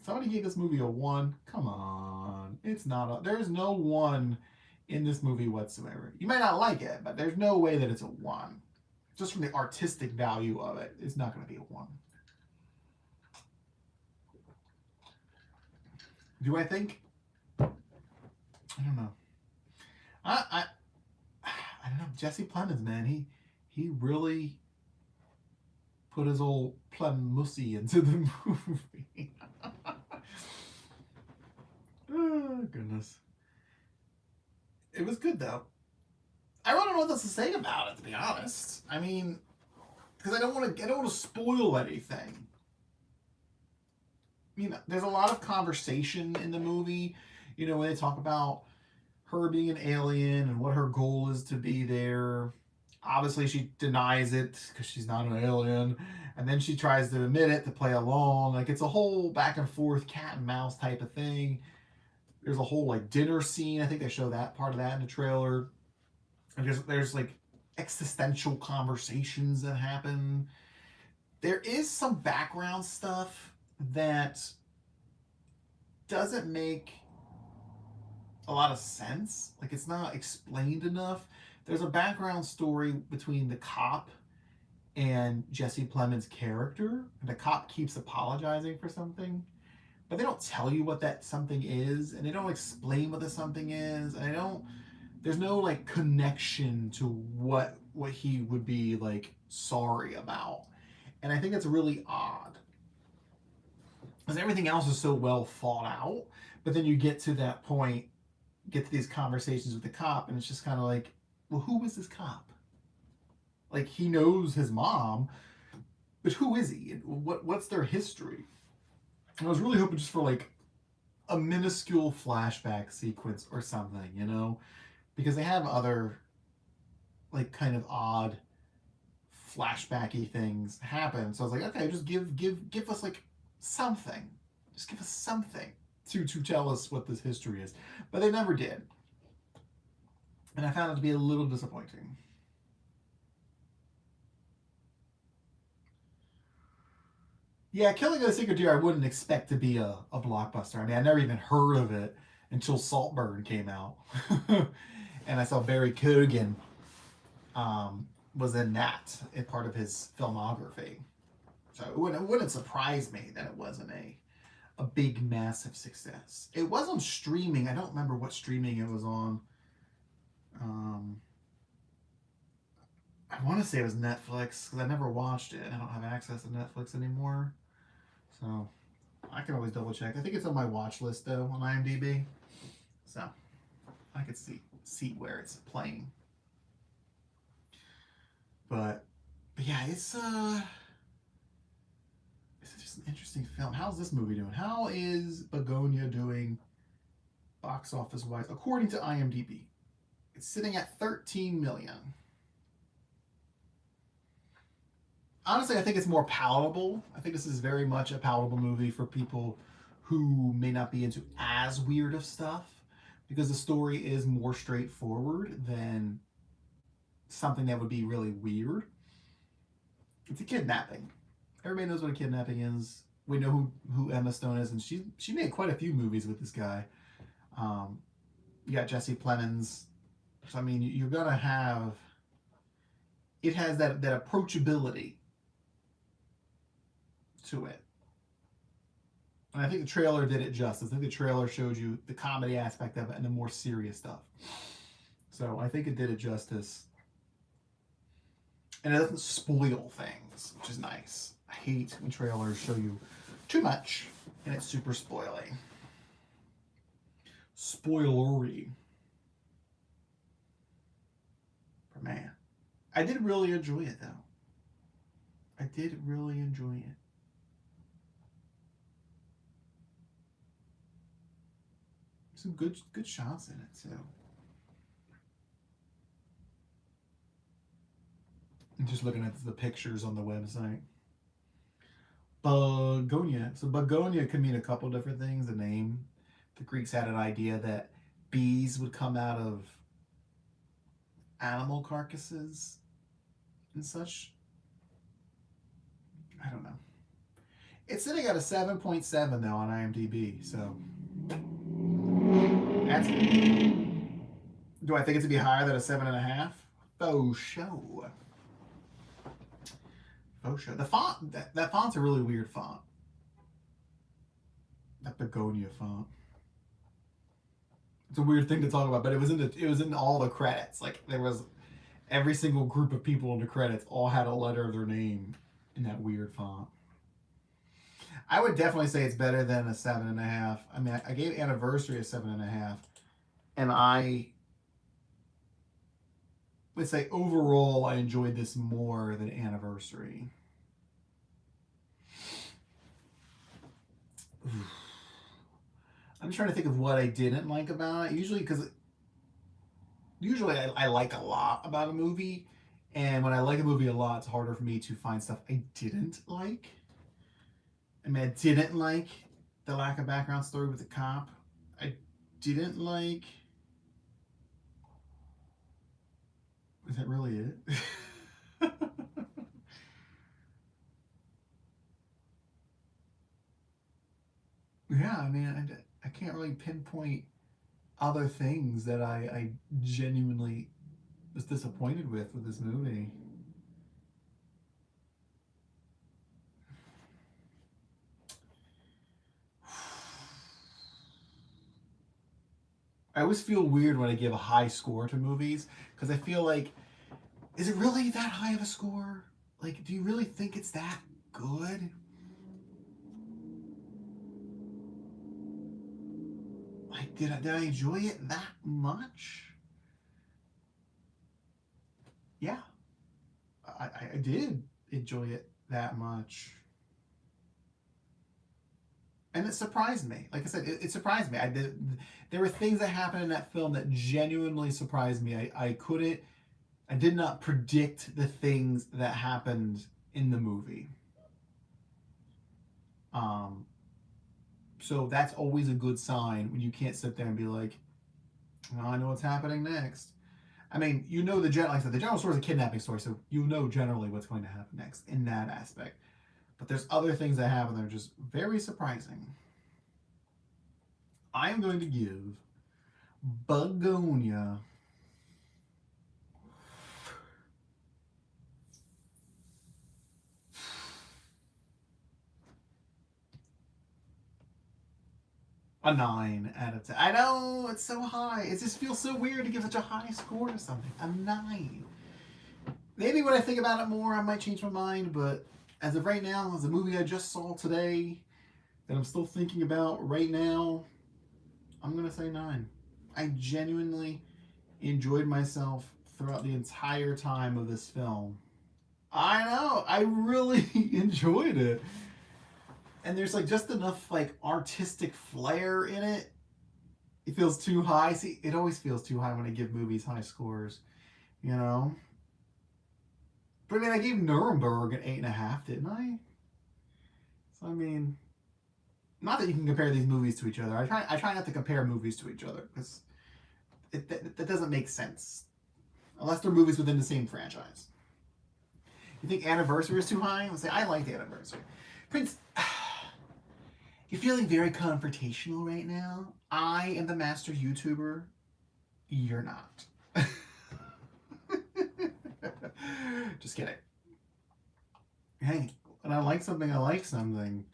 Somebody gave this movie a 1. Come on. It's not a... There's no 1 in this movie whatsoever. You might not like it, but there's no way that it's a 1. Just from the artistic value of it, it's not going to be a 1. Do I think? I don't know. I don't know. Jesse Plemons, man, he really put his old Plemussy into the movie. Oh, goodness. It was good, though. I don't know what else to say about it, to be honest. I mean, because I don't want to spoil anything. You know, there's a lot of conversation in the movie, you know, when they talk about her being an alien and what her goal is to be there. Obviously, she denies it because she's not an alien. And then she tries to admit it to play along. Like, it's a whole back and forth cat and mouse type of thing. There's a whole, like, dinner scene. I think they show that part of that in the trailer. And there's like, existential conversations that happen. There is some background stuff that doesn't make a lot of sense. Like, it's not explained enough. There's a background story between the cop and Jesse Plemons' character. And the cop keeps apologizing for something, but they don't tell you what that something is, and they don't explain what the something is, and there's no like connection to what he would be like sorry about. And I think it's really odd because everything else is so well thought out, but then you get to that point, get to these conversations with the cop, and it's just kind of like, well, who is this cop? Like, he knows his mom, but who is he? What's their history? And I was really hoping just for like a minuscule flashback sequence or something, you know, because they have other like kind of odd flashbacky things happen. So I was like, okay, just give us like something. Just give us something to tell us what this history is. But they never did. And I found it to be a little disappointing. Yeah, Killing of the Sacred Deer I wouldn't expect to be a blockbuster. I mean, I never even heard of it until Saltburn came out. And I saw Barry Keoghan was in that in part of his filmography. So it wouldn't surprise me that it wasn't a big, massive success. It was on streaming. I don't remember what streaming it was on. I want to say it was Netflix because I never watched it. I don't have access to Netflix anymore. So I can always double check. I think it's on my watch list though on IMDb. So I could see where it's playing. But yeah, it's just an interesting film. How's this movie doing? How is Bugonia doing box office wise according to IMDb? It's sitting at 13 million. Honestly, I think it's more palatable. I think this is very much a palatable movie for people who may not be into as weird of stuff because the story is more straightforward than something that would be really weird. It's a kidnapping. Everybody knows what a kidnapping is. We know who Emma Stone is, and she made quite a few movies with this guy. You got Jesse Plemons. So I mean, you're gonna have. It has that approachability to it. And I think the trailer did it justice. I think the trailer showed you the comedy aspect of it and the more serious stuff. So I think it did it justice. And it doesn't spoil things, which is nice. I hate when trailers show you too much and it's super spoiling. Spoilery. But man, I did really enjoy it though. I did really enjoy it. Some good shots in it too. I'm just looking at the pictures on the website. Bugonia. So Bugonia could mean a couple different things. The name. The Greeks had an idea that bees would come out of animal carcasses and such. I don't know. It's sitting at a 7.7 though on IMDb, so that's good. Do I think it to be higher than a 7.5? Faux show. Faux show. The font, that font's a really weird font. That Bugonia font. It's a weird thing to talk about, but it was in all the credits. Like there was every single group of people in the credits all had a letter of their name in that weird font. I would definitely say it's better than a 7.5. I mean, I gave Anniversary a 7.5, and I would say overall I enjoyed this more than Anniversary. I'm trying to think of what I didn't like about it. Usually I like a lot about a movie, and when I like a movie a lot, it's harder for me to find stuff I didn't like. I mean, I didn't like the lack of background story with the cop. I didn't like. Is that really it? Yeah, I mean, I can't really pinpoint other things that I genuinely was disappointed with this movie. I always feel weird when I give a high score to movies because I feel like, is it really that high of a score? Like, do you really think it's that good? Like, did I enjoy it that much? Yeah, I did enjoy it that much. And it surprised me. Like I said, it surprised me. There were things that happened in that film that genuinely surprised me. I did not predict the things that happened in the movie. So that's always a good sign when you can't sit there and be like, well, I know what's happening next. I mean, you know like I said, the general story is a kidnapping story, so you know generally what's going to happen next in that aspect. But there's other things that happen that are just very surprising. I am going to give Bugonia a 9 out of 10. I know, it's so high. It just feels so weird to give such a high score to something. A 9. Maybe when I think about it more, I might change my mind, but as of right now, as a movie I just saw today that I'm still thinking about right now, I'm going to say 9. I genuinely enjoyed myself throughout the entire time of this film. I know, I really enjoyed it. And there's like just enough like artistic flair in it. It feels too high. See, it always feels too high when I give movies high scores, you know? But I mean, I gave Nuremberg an 8.5, didn't I? So I mean, not that you can compare these movies to each other. I try not to compare movies to each other because that doesn't make sense unless they're movies within the same franchise. You think Anniversary is too high? I'll say I like the Anniversary. Prince, you're feeling very confrontational right now. I am the master YouTuber. You're not. Just kidding. Hey, when I like something, I like something.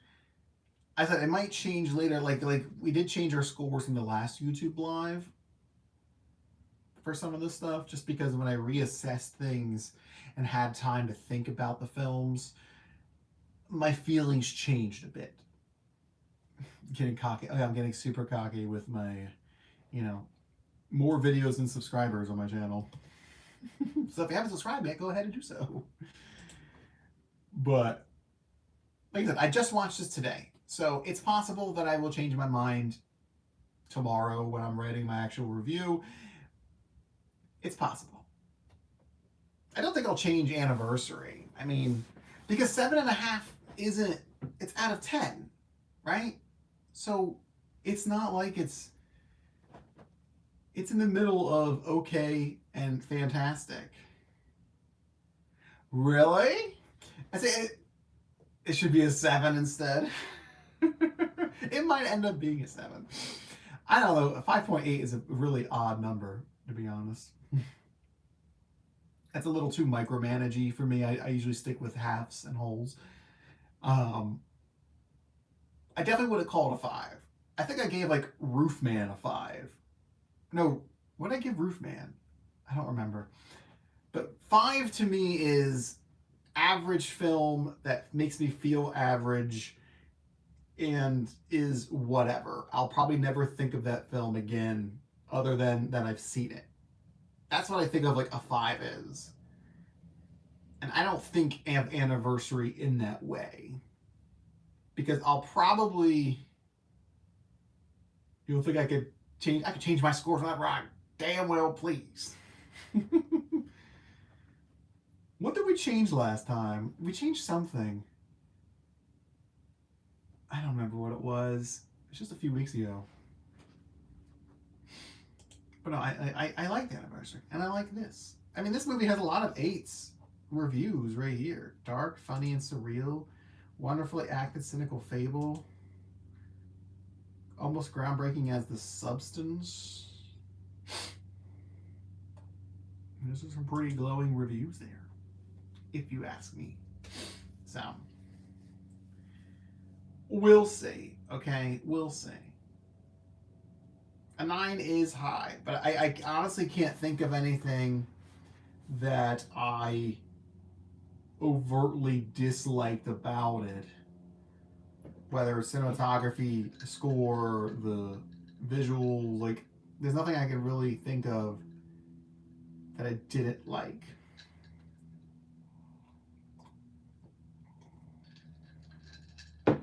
I said it might change later. Like we did change our scores in the last YouTube live for some of this stuff, just because when I reassessed things and had time to think about the films, my feelings changed a bit. Getting cocky. Oh, yeah, I'm getting super cocky with my, more videos than subscribers on my channel. So if you haven't subscribed yet, go ahead and do so. But like I said, I just watched this today. So it's possible that I will change my mind tomorrow when I'm writing my actual review. It's possible. I don't think I'll change Anniversary. I mean, because 7.5 isn't, it's out of 10, right? So it's not like it's in the middle of okay and fantastic. Really? I say it should be a 7 instead. It might end up being a 7. I don't know. A 5.8 is a really odd number, to be honest. That's a little too micromanagey for me. I usually stick with halves and wholes. I definitely would have called a 5. I think I gave like Roofman a 5. No, what did I give Roofman? I don't remember. But 5 to me is average film that makes me feel average and is whatever. I'll probably never think of that film again other than that I've seen it. That's what I think of like a 5 is. And I don't think of Anniversary in that way. Because I'll probably... You'll think I could change my scores whenever I damn well please. What did we change last time? We changed something. I don't remember what it was. It's just a few weeks ago. But no, I like the Anniversary. And I like this. I mean, this movie has a lot of 8s reviews right here. Dark, funny, and surreal. Wonderfully acted, cynical fable. Almost groundbreaking as the substance. There's some pretty glowing reviews there, if you ask me. So, we'll see. Okay, we'll see. A 9 is high, but I honestly can't think of anything that I overtly disliked about it. Whether it's cinematography, score, the visual, like, there's nothing I can really think of that I didn't like. You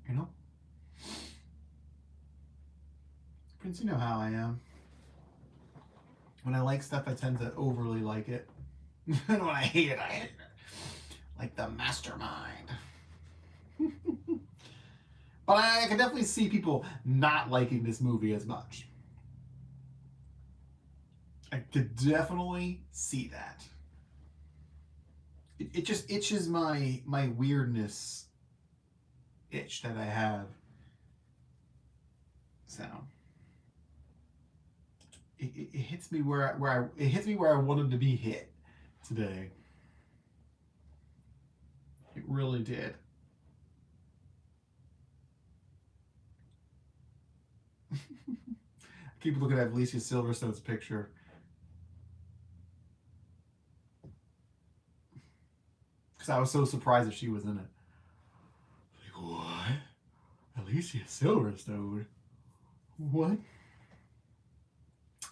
know? Prince, you know how I am. When I like stuff, I tend to overly like it. And when I hate it, I hate it. Like the mastermind. But I can definitely see people not liking this movie as much. I could definitely see that. It just itches my weirdness itch that I have. So it hits me it hits me where I wanted to be hit today. It really did. I keep looking at Alicia Silverstone's picture. Because I was so surprised that she was in it. Like, what? Alicia Silverstone? What?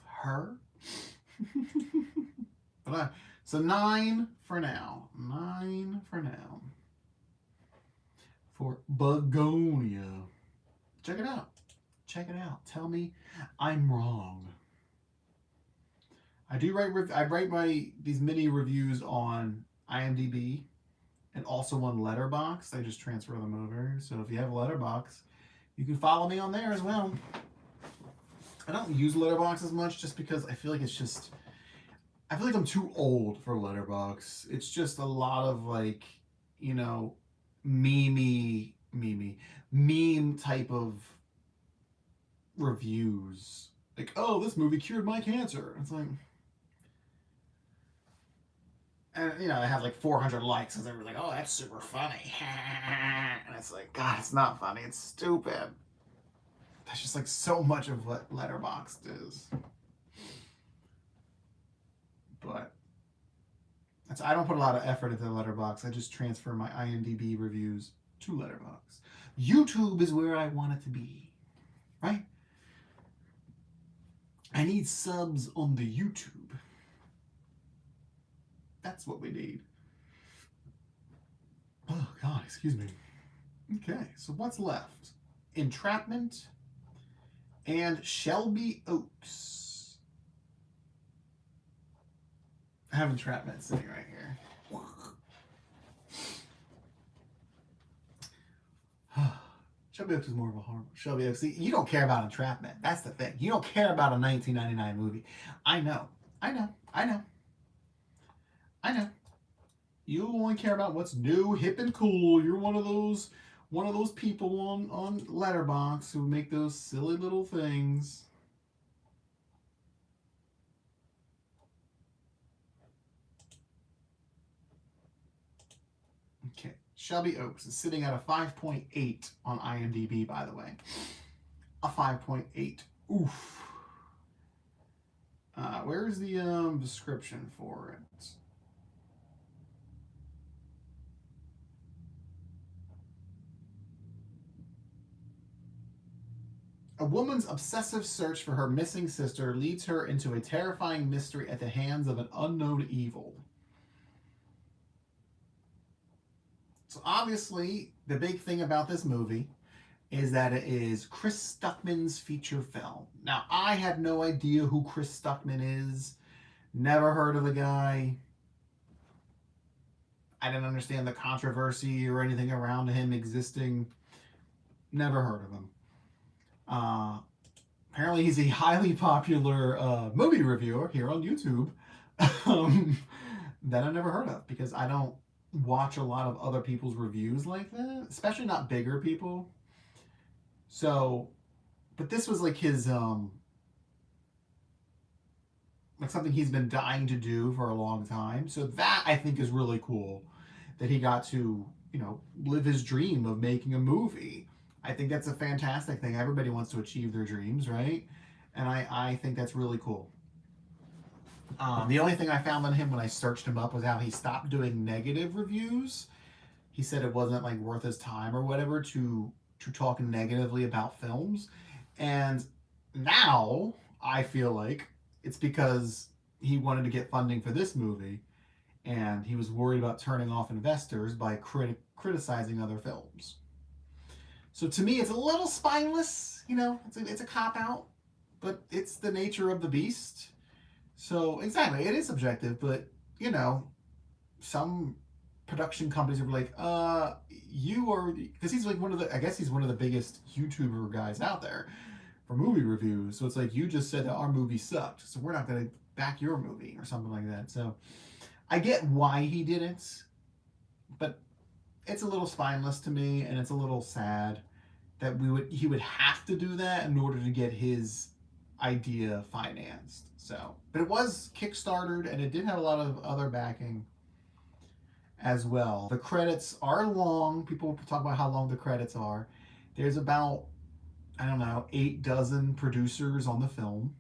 Her? But so 9 for now. 9 for now. For Bugonia. Check it out. Check it out. Tell me I'm wrong. I write these mini reviews on IMDb and also on Letterboxd. I just transfer them over. So if you have Letterboxd, you can follow me on there as well. I don't use Letterboxd as much just because I feel like I feel like I'm too old for Letterboxd. It's just a lot of like, you know, meme type of reviews. Like, oh, this movie cured my cancer. It's like, and you know, it has like 400 likes, and everyone's like, oh, that's super funny. And it's like, God, it's not funny. It's stupid. That's just like so much of what Letterboxd is. But I don't put a lot of effort into Letterboxd. I just transfer my IMDb reviews to Letterboxd. YouTube is where I want it to be, right? I need subs on the YouTube. That's what we need. Oh, God, excuse me. Okay, so what's left? Entrapment and Shelby Oaks. I have Entrapment sitting right here. Shelby Oaks is more of a horror. Shelby Oaks, see, you don't care about Entrapment. That's the thing. You don't care about a 1999 movie. I know. You only care about what's new, hip, and cool. You're one of those people on Letterboxd who make those silly little things. Okay, Shelby Oaks is sitting at a 5.8 on IMDb, by the way. A 5.8. Oof. Where's the description for it? A woman's obsessive search for her missing sister leads her into a terrifying mystery at the hands of an unknown evil. So obviously, the big thing about this movie is that it is Chris Stuckman's feature film. Now, I had no idea who Chris Stuckman is. Never heard of the guy. I didn't understand the controversy or anything around him existing. Never heard of him. Apparently, he's a highly popular movie reviewer here on YouTube that I've never heard of because I don't watch a lot of other people's reviews like that, especially not bigger people. So, but this was like his like something he's been dying to do for a long time. So that I think is really cool that he got to, you know, live his dream of making a movie. I think that's a fantastic thing. Everybody wants to achieve their dreams, right? And I think that's really cool. The only thing I found on him when I searched him up was how he stopped doing negative reviews. He said it wasn't like worth his time or whatever to talk negatively about films. And now I feel like it's because he wanted to get funding for this movie and he was worried about turning off investors by criticizing other films. So to me, it's a little spineless, you know, it's a cop-out, but it's the nature of the beast. So exactly, it is subjective, but, you know, some production companies were like, you are, because he's like one of the, I guess he's one of the biggest YouTuber guys out there for movie reviews. So it's like, you just said that our movie sucked, so we're not going to back your movie or something like that. So I get why he did it, but it's a little spineless to me, and it's a little sad that he would have to do that in order to get his idea financed. So, but it was kickstarted, and it did have a lot of other backing as well. The credits are long. People talk about how long the credits are. There's about, I don't know, 8 dozen producers on the film.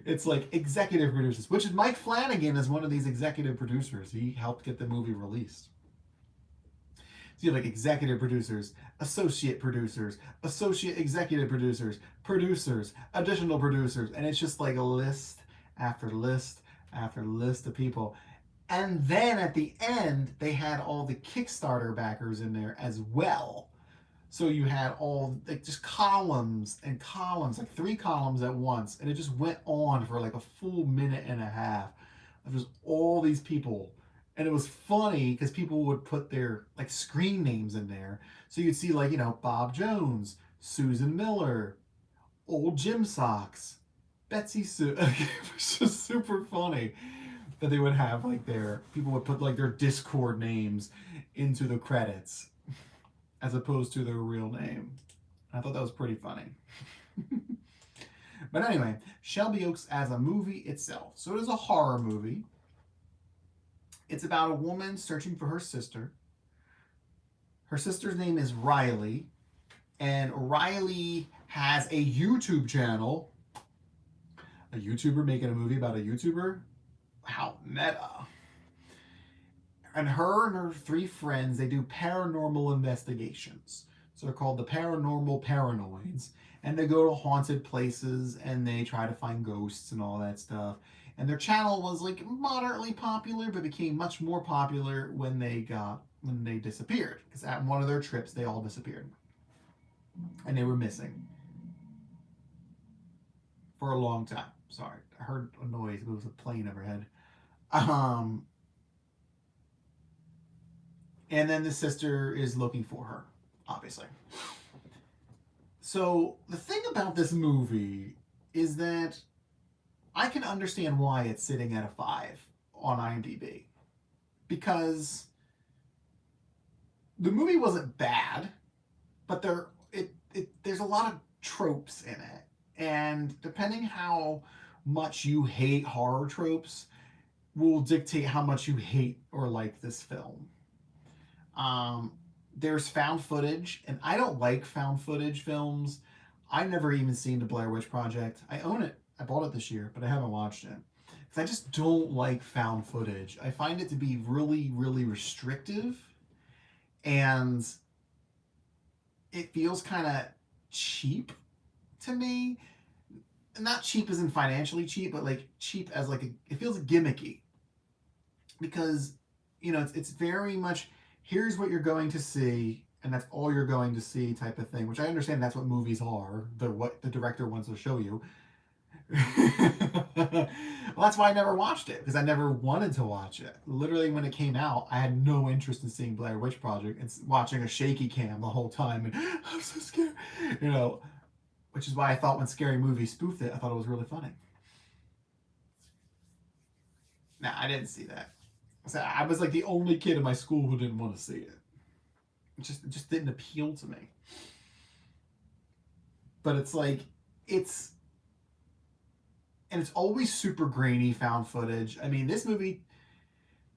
It's like executive producers, which is Mike Flanagan is one of these executive producers. He helped get the movie released. So you have like executive producers, associate executive producers, additional producers, and it's just like a list after list after list of people. And then at the end, they had all the Kickstarter backers in there as well. So you had all like just columns and columns, like 3 columns at once, and it just went on for like a full minute and a half of just all these people. And it was funny because people would put their like screen names in there. So you'd see like, Bob Jones, Susan Miller, Old Jim Socks, Betsy Sue. It was just super funny that they would have like people would put like their Discord names into the credits as opposed to their real name. I thought that was pretty funny. But anyway, Shelby Oaks as a movie itself. So it is a horror movie. It's about a woman searching for her sister. Her sister's name is Riley. And Riley has a YouTube channel. A YouTuber making a movie about a YouTuber? How meta. And her and her 3 friends, they do paranormal investigations. So they're called the Paranormal Paranoids. And they go to haunted places and they try to find ghosts and all that stuff. And their channel was like moderately popular, but became much more popular when they disappeared. Because at one of their trips, they all disappeared. And they were missing. For a long time. Sorry, I heard a noise, but it was a plane overhead. And then the sister is looking for her, obviously. So the thing about this movie is that I can understand why it's sitting at a 5 on IMDb. Because the movie wasn't bad, but there's a lot of tropes in it. And depending how much you hate horror tropes will dictate how much you hate or like this film. There's found footage, and I don't like found footage films. I've never even seen The Blair Witch Project. I own it. I bought it this year, but I haven't watched it. Because I just don't like found footage. I find it to be really, really restrictive. And it feels kind of cheap to me. Not cheap as in financially cheap, but like cheap as like it feels gimmicky. Because, it's very much, here's what you're going to see, and that's all you're going to see type of thing, which I understand that's what movies are. They're what the director wants to show you. Well, that's why I never watched it, because I never wanted to watch it. Literally, when it came out, I had no interest in seeing Blair Witch Project and watching a shaky cam the whole time, and I'm so scared, which is why I thought when Scary Movie spoofed it, I thought it was really funny. Nah, I didn't see that. So I was like the only kid in my school who didn't want to see it. It just didn't appeal to me. But it's like, it's always super grainy found footage. I mean, this movie,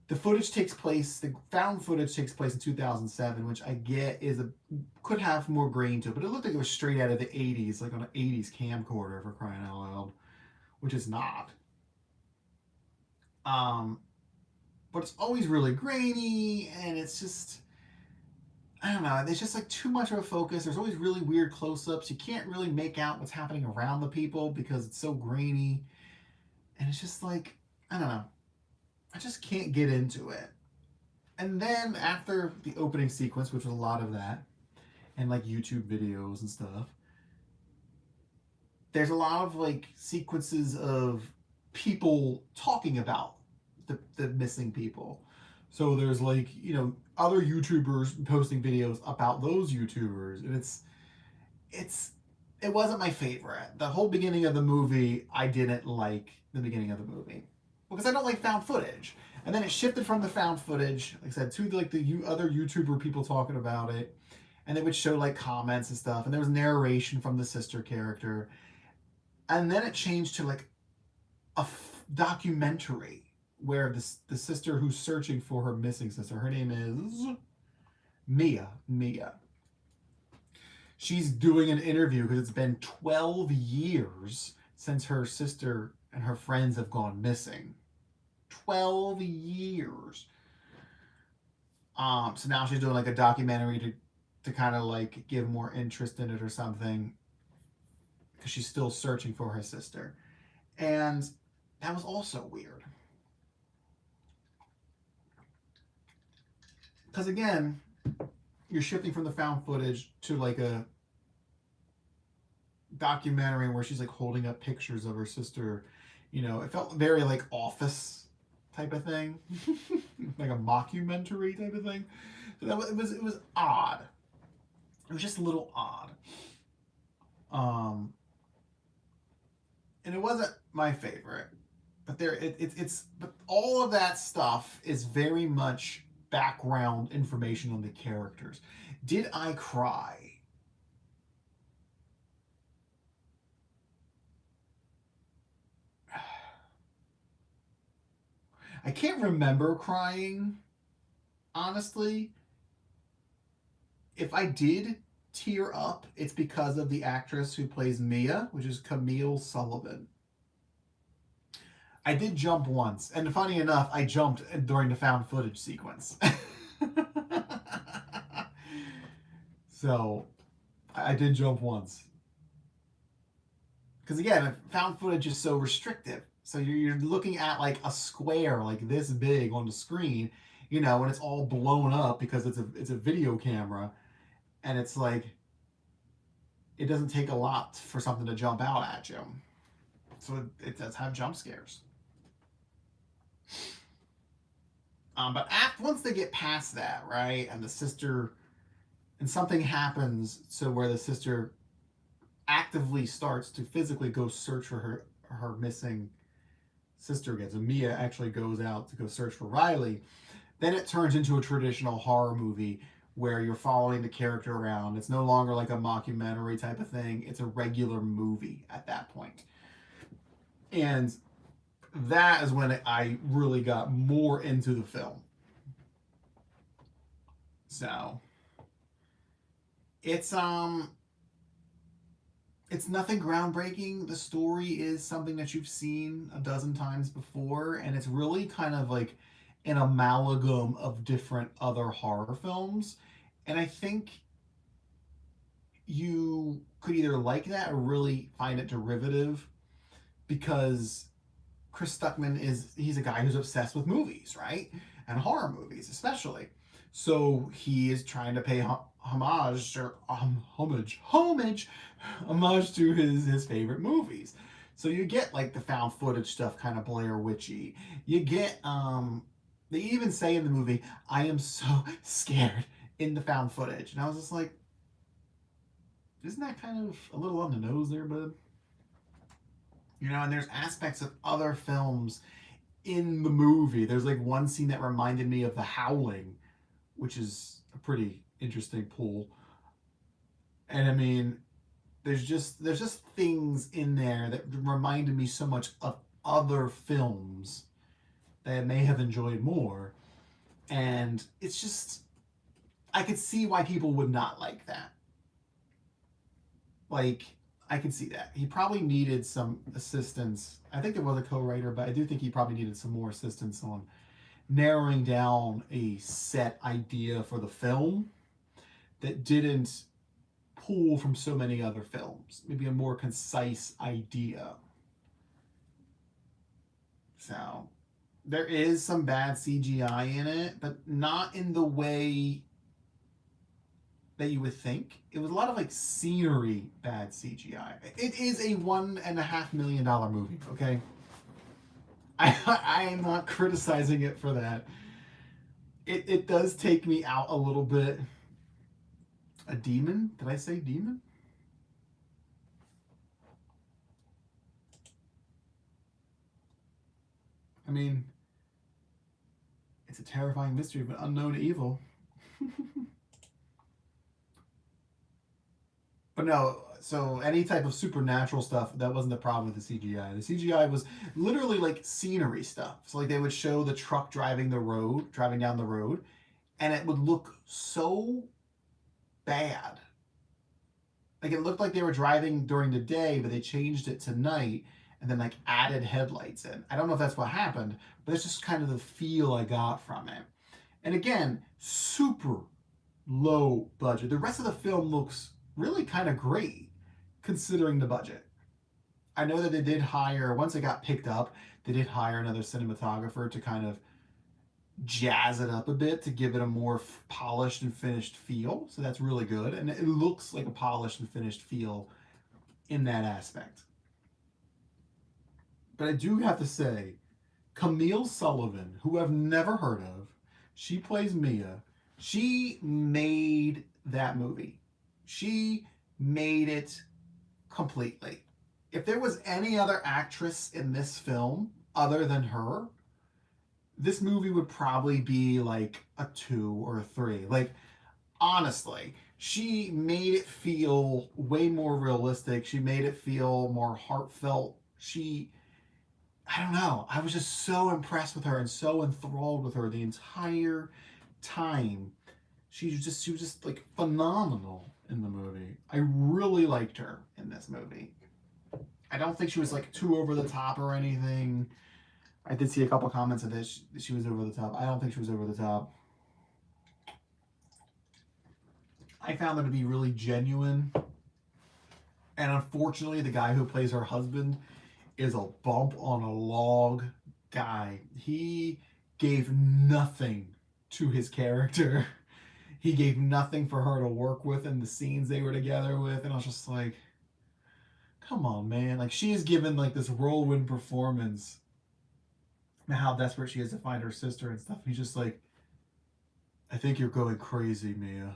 the found footage takes place in 2007, which I get could have more grain to it, but it looked like it was straight out of the 80s, like on an 80s camcorder, for crying out loud, which is not. But it's always really grainy, and it's just, I don't know, there's just like too much of a focus. There's always really weird close-ups. You can't really make out what's happening around the people because it's so grainy. And it's just like, I don't know. I just can't get into it. And then after the opening sequence, which was a lot of that, and like YouTube videos and stuff, there's a lot of like sequences of people talking about the missing people. So there's like, you know, other YouTubers posting videos about those YouTubers, and it's it wasn't my favorite. The whole beginning of the movie, I didn't like the beginning of the movie because I don't like found footage. And then it shifted from the found footage, like I said, to like the other YouTuber people talking about it, and they would show like comments and stuff, and there was narration from the sister character, and then it changed to like a documentary where the sister who's searching for her missing sister, her name is Mia. She's doing an interview because it's been 12 years since her sister and her friends have gone missing. 12 years. So now she's doing like a documentary to kind of like give more interest in it or something, because she's still searching for her sister. And that was also weird. Because again, you're shifting from the found footage to like a documentary where she's like holding up pictures of her sister. You know, it felt very like Office type of thing, like a mockumentary type of thing. So it was odd. It was just a little odd. And it wasn't my favorite, but it's but all of that stuff is very much background information on the characters. Did I cry? I can't remember crying, honestly. If I did tear up, it's because of the actress who plays Mia, which is Camille Sullivan. I did jump once, and funny enough, I jumped during the found footage sequence. So, I did jump once. Because again, found footage is so restrictive. So you're looking at like a square like this big on the screen, you know, and it's all blown up because it's a video camera, and it's like it doesn't take a lot for something to jump out at you. So it does have jump scares. But once they get past that, right, and the sister, and something happens so where the sister actively starts to physically go search for her missing sister again. So Mia actually goes out to go search for Riley. Then it turns into a traditional horror movie where you're following the character around. It's no longer like a mockumentary type of thing. It's a regular movie at that point. And that is when I really got more into the film. So it's nothing groundbreaking. The story is something that you've seen a dozen times before, and it's really kind of like an amalgam of different other horror films. And I think you could either like that or really find it derivative, because Chris Stuckman he's a guy who's obsessed with movies, right? And horror movies especially. So he is trying to pay homage to his favorite movies. So you get like the found footage stuff, kind of Blair Witchy. You get they even say in the movie, "I am so scared," in the found footage, and I was just like, isn't that kind of a little on the nose there, bud? You know, and there's aspects of other films in the movie. There's like one scene that reminded me of The Howling, which is a pretty interesting pull. And I mean, there's just things in there that reminded me so much of other films that I may have enjoyed more. And it's just, I could see why people would not like that. Like, I could see that. He probably needed some assistance. I think there was a co-writer, but I do think he probably needed some more assistance on narrowing down a set idea for the film that didn't pull from so many other films. Maybe a more concise idea. So, there is some bad CGI in it, but not in the way that you would think. It was a lot of like scenery bad CGI. It is a $1.5 million movie, okay? I am not criticizing it for that. It does take me out a little bit. A demon? Did I say demon? I mean, it's a terrifying mystery of an unknown evil. But no, so any type of supernatural stuff, that wasn't the problem with the CGI. The CGI was literally like scenery stuff. So like they would show the truck driving down the road, and it would look so bad. Like it looked like they were driving during the day, but they changed it to night and then like added headlights in. I don't know if that's what happened, but it's just kind of the feel I got from it. And again, super low budget. The rest of the film looks really kind of great considering the budget. I know that they did hire, once it got picked up, they did hire another cinematographer to kind of jazz it up a bit to give it a more polished and finished feel. So that's really good. And it looks like a polished and finished feel in that aspect. But I do have to say, Camille Sullivan, who I've never heard of, she plays Mia. She made that movie. She made it completely. If there was any other actress in this film other than her, this movie would probably be like a 2 or a 3. Like, honestly, she made it feel way more realistic. She made it feel more heartfelt. I don't know. I was just so impressed with her and so enthralled with her the entire time. She was just like phenomenal in the movie. I really liked her in this movie. I don't think she was like too over the top or anything. I did see a couple comments of this. She was over the top. I don't think she was over the top. I found her to be really genuine. And unfortunately, the guy who plays her husband is a bump on a log guy. He gave nothing to his character. He gave nothing for her to work with in the scenes they were together with. And I was just like, come on, man. Like, she is given like this whirlwind performance. And how desperate she is to find her sister and stuff. He's just like, I think you're going crazy, Mia.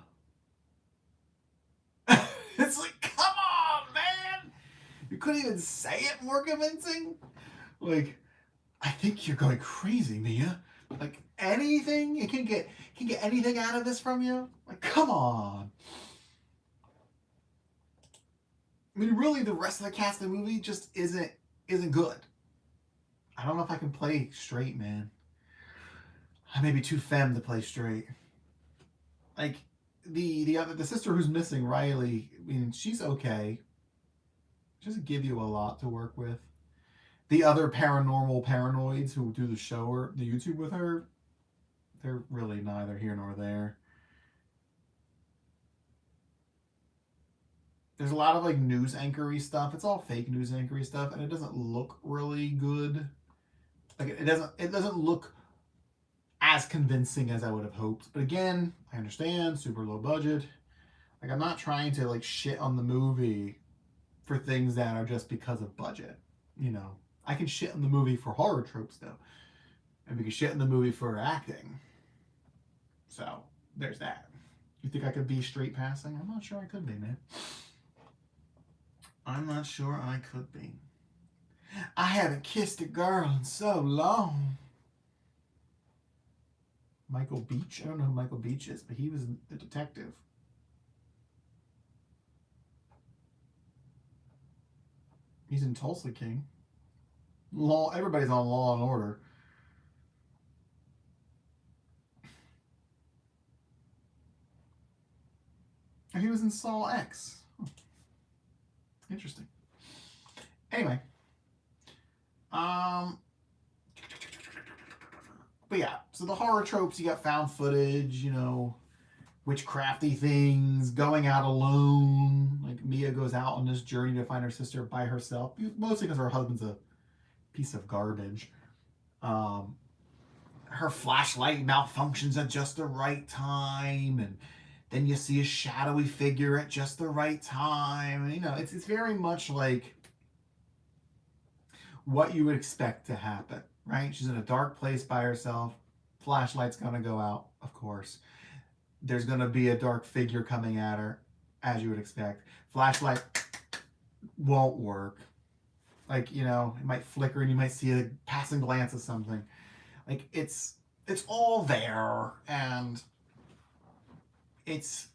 It's like, come on, man. You couldn't even say it more convincing. Like, I think you're going crazy, Mia. Like, anything you can get anything out of this from you. Like, come on. I mean, really, the rest of the cast of the movie just isn't good. I don't know if I can play straight, man. I may be too femme to play straight. Like, the sister who's missing, Riley. I mean, she's okay. She doesn't give you a lot to work with. The other paranormal paranoids who do the show or the YouTube with her, they're really neither here nor there. There's a lot of like news anchory stuff. It's all fake news anchory stuff, and it doesn't look really good. Like it doesn't look as convincing as I would have hoped. But again, I understand, super low budget. Like I'm not trying to like shit on the movie for things that are just because of budget. You know, I can shit on the movie for horror tropes though, and we can shit on the movie for acting. So there's that. You think I could be straight passing? I'm not sure I could be, man. I'm not sure I could be. I haven't kissed a girl in so long. Michael Beach? I don't know who Michael Beach is, but he was the detective. He's in Tulsa King. Law. Everybody's on Law and Order. And he was in Saw X. Interesting. Anyway. But yeah, so the horror tropes, you got found footage, you know, witchcrafty things, going out alone. Like Mia goes out on this journey to find her sister by herself, mostly because her husband's a piece of garbage. Her flashlight malfunctions at just the right time, and then you see a shadowy figure at just the right time. And, you know, it's very much like what you would expect to happen, right? She's in a dark place by herself. Flashlight's gonna go out, of course. There's gonna be a dark figure coming at her, as you would expect. Flashlight won't work. Like, you know, it might flicker and you might see a passing glance of something. Like, it's all there, and it's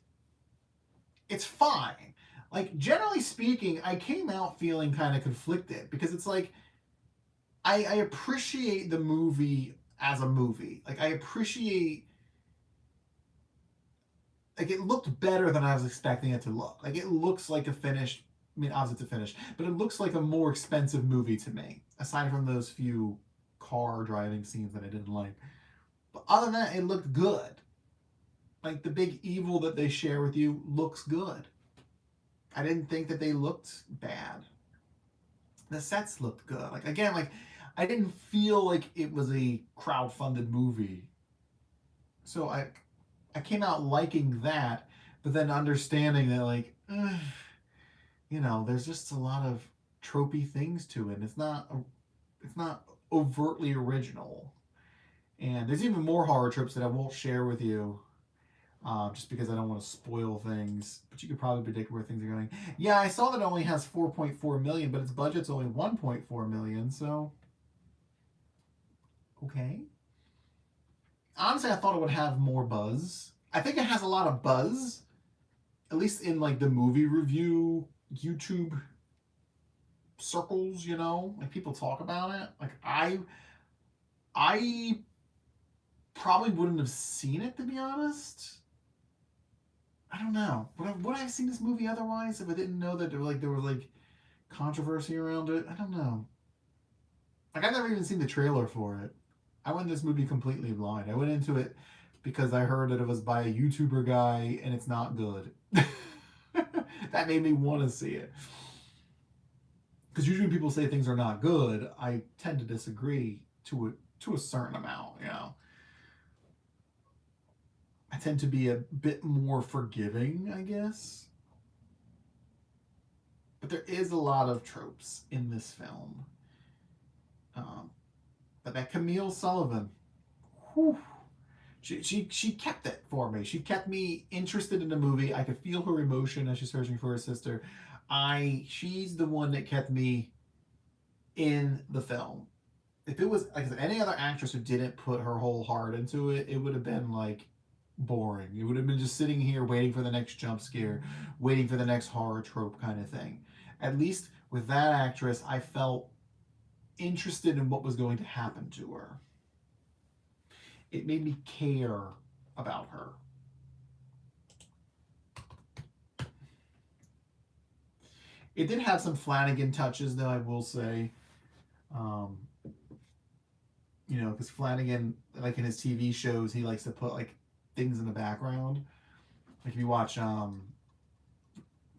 it's fine. Like, generally speaking, I came out feeling kind of conflicted because it's like I appreciate the movie as a movie. Like, I appreciate, like, it looked better than I was expecting it to look. Like, it looks like a finished, I mean, obviously it's a finish, but it looks like a more expensive movie to me, aside from those few car driving scenes that I didn't like. But other than that, it looked good. Like, the big evil that they share with you looks good. I didn't think that they looked bad. The sets looked good. Like, again, like, I didn't feel like it was a crowd-funded movie. So I came out liking that, but then understanding that, like, you know, there's just a lot of tropey things to it. It's not overtly original. And there's even more horror tropes that I won't share with you, just because I don't want to spoil things. But you could probably predict where things are going. Yeah, I saw that it only has 4.4 million, but its budget's only 1.4 million. So, okay. Honestly, I thought it would have more buzz. I think it has a lot of buzz, at least in like the movie review YouTube circles. You know, like people talk about it. Like I probably wouldn't have seen it, to be honest. I don't know. Would I have seen this movie otherwise if I didn't know that there was like controversy around it? I don't know. Like, I've never even seen the trailer for it. I went this movie completely blind. I went into it because I heard that it was by a YouTuber guy and it's not good. That made me want to see it. Because usually when people say things are not good, I tend to disagree to a certain amount. You know, I tend to be a bit more forgiving, I guess. But there is a lot of tropes in this film. Um, but that Camille Sullivan, whew, she kept it for me. She kept me interested in the movie. I could feel her emotion as she's searching for her sister. She's the one that kept me in the film. If it was, like I said, any other actress who didn't put her whole heart into it, it would have been like boring. It would have been just sitting here waiting for the next jump scare, waiting for the next horror trope kind of thing. At least with that actress, I felt interested in what was going to happen to her. It made me care about her. It did have some Flanagan touches, though, I will say. Um, you know, because Flanagan, like in his TV shows, he likes to put like things in the background. Like if you watch The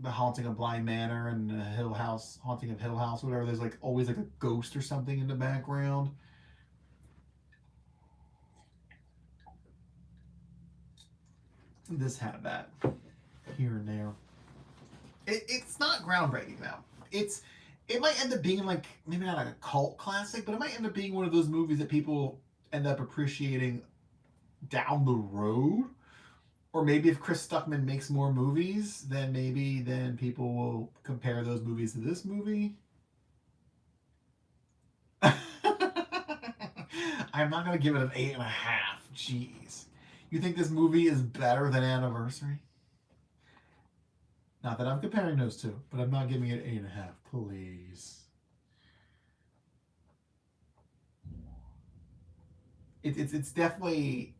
Haunting of Bly Manor and the Hill House, Haunting of Hill House, whatever, there's like always like a ghost or something in the background. This had that here and there. It's not groundbreaking though. It might end up being like maybe not like a cult classic, but it might end up being one of those movies that people end up appreciating down the road. Or maybe if Chris Stuckman makes more movies, then people will compare those movies to this movie. I'm not gonna give it an 8.5. Jeez. You think this movie is better than Anniversary? Not that I'm comparing those two, but I'm not giving it 8.5. Please. It's definitely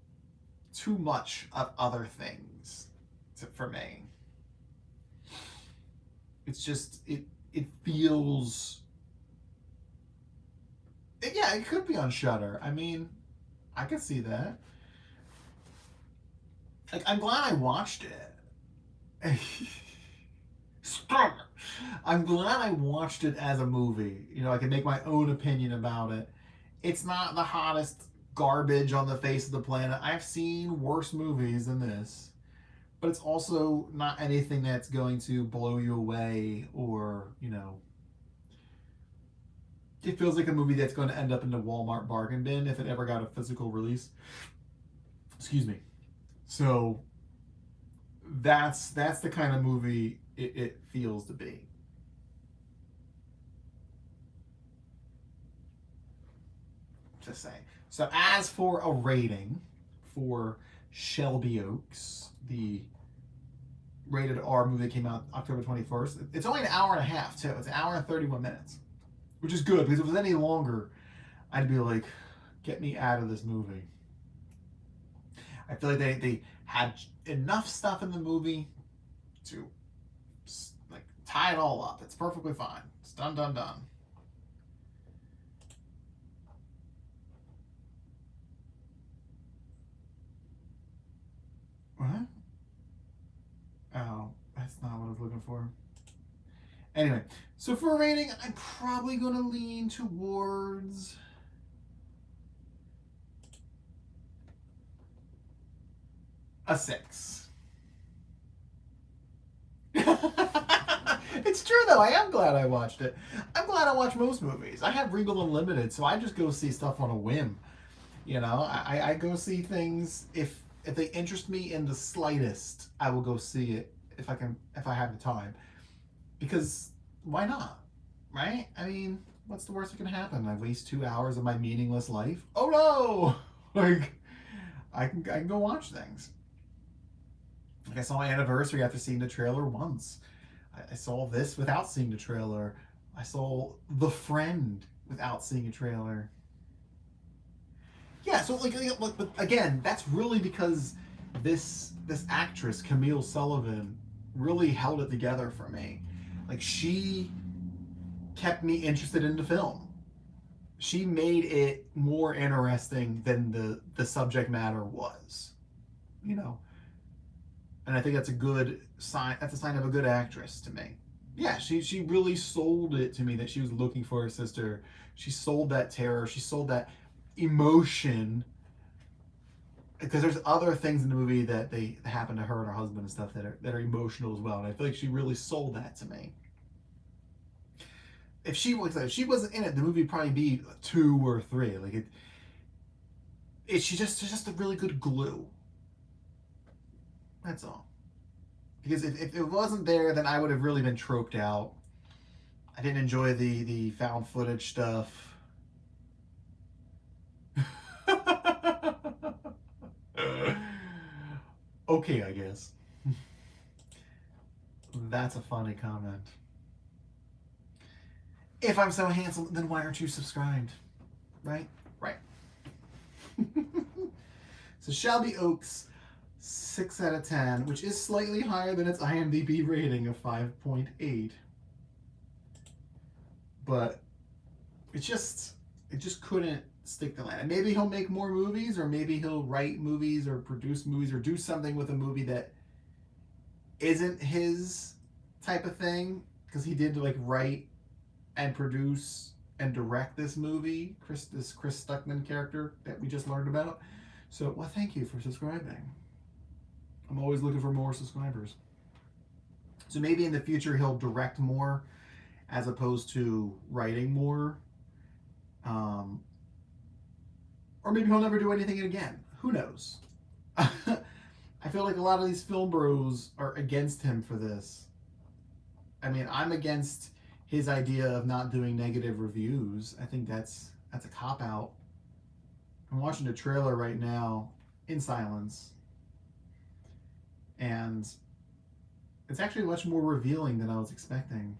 too much of other things for me. It's just it feels. Yeah, it could be on Shudder. I mean, I could see that. Like, I'm glad I watched it. Stop. I'm glad I watched it as a movie. You know, I can make my own opinion about it. It's not the hottest garbage on the face of the planet. I've seen worse movies than this, but it's also not anything that's going to blow you away or, you know, It feels like a movie that's going to end up in the Walmart bargain bin if it ever got a physical release. Excuse me. So that's the kind of movie it feels to be. Just saying. So as for a rating for Shelby Oaks, the rated R movie that came out October 21st, it's only an hour and a half too. It's an hour and 31 minutes, which is good because if it was any longer, I'd be like, get me out of this movie. I feel like they had enough stuff in the movie to like tie it all up. It's perfectly fine. It's done. What? Oh, that's not what I was looking for. Anyway, so for a rating, I'm probably going to lean towards a 6. It's true though. I am glad I watched it. I'm glad I watch most movies. I have Regal Unlimited, so I just go see stuff on a whim. You know, I go see things if they interest me in the slightest. I will go see it if I have the time. Because why not? Right? I mean, what's the worst that can happen? I waste 2 hours of my meaningless life. Oh no! Like, I can go watch things. Like I saw my anniversary after seeing the trailer once. I saw this without seeing the trailer. I saw The Friend without seeing a trailer. Yeah, so like, but again, that's really because this actress Camille Sullivan really held it together for me. Like she kept me interested in the film. She made it more interesting than the subject matter was. You know, and I think that's a good sign. That's a sign of a good actress to me. Yeah, she really sold it to me that she was looking for her sister. She sold that terror. She sold that emotion. Because there's other things in the movie that they happen to her and her husband and stuff that are emotional as well. And I feel like she really sold that to me. If she wasn't in it, the movie would probably be 2 or 3. Like she's just a really good glue. That's all. Because if it wasn't there, then I would have really been troped out. I didn't enjoy the found footage stuff. Okay, I guess. That's a funny comment. If I'm so handsome, then why aren't you subscribed? Right? Right. So Shelby Oaks, 6 out of 10, which is slightly higher than its IMDb rating of 5.8. But it just couldn't stick the landing. Maybe he'll make more movies, or maybe he'll write movies or produce movies or do something with a movie that isn't his type of thing, because he did like write and produce and direct this movie, this Chris Stuckman character that we just learned about. So, well, thank you for subscribing. I'm always looking for more subscribers. So maybe in the future he'll direct more as opposed to writing more. Or maybe he'll never do anything again. Who knows? I feel like a lot of these film bros are against him for this. I mean, I'm against his idea of not doing negative reviews. I think that's a cop-out. I'm watching the trailer right now in silence. And it's actually much more revealing than I was expecting.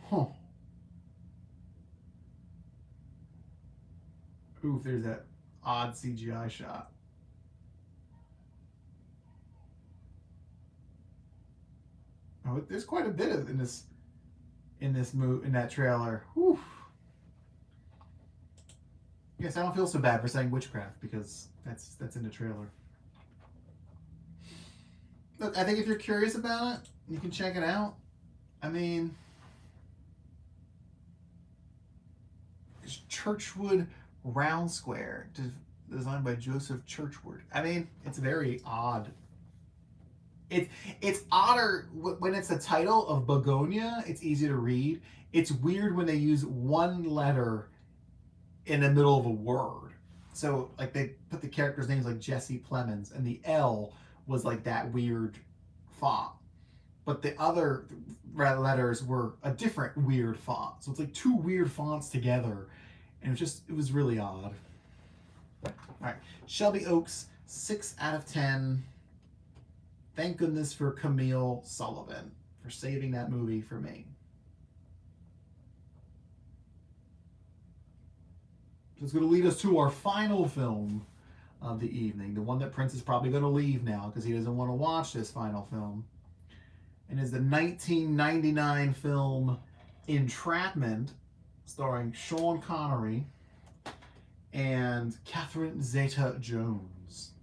Huh. Oof, there's that odd CGI shot. Oh, there's quite a bit of in that trailer. Whew. Yes, I don't feel so bad for saying witchcraft because that's in the trailer. Look, I think if you're curious about it, you can check it out. I mean, it's Churchwood Round Square, designed by Joseph Churchward. I mean, it's very odd. It's odder when it's the title of Bugonia. It's easy to read. It's weird when they use one letter in the middle of a word. So like they put the characters' names like Jesse Plemons, and the L was like that weird font. But the other letters were a different weird font. So it's like two weird fonts together, and it was really odd. All right, Shelby Oaks, 6 out of 10. Thank goodness for Camille Sullivan for saving that movie for me. So it's going to lead us to our final film of the evening, the one that Prince is probably going to leave now because he doesn't want to watch this final film. And is the 1999 film Entrapment, starring Sean Connery and Catherine Zeta-Jones.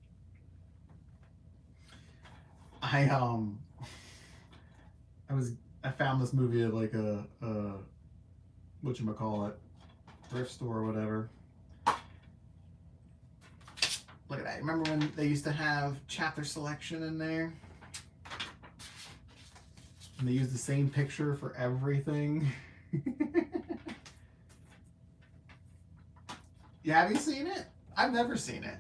I found this movie at like a whatchamacallit, thrift store or whatever. Look at that. Remember when they used to have chapter selection in there? And they used the same picture for everything. Yeah, have you seen it? I've never seen it.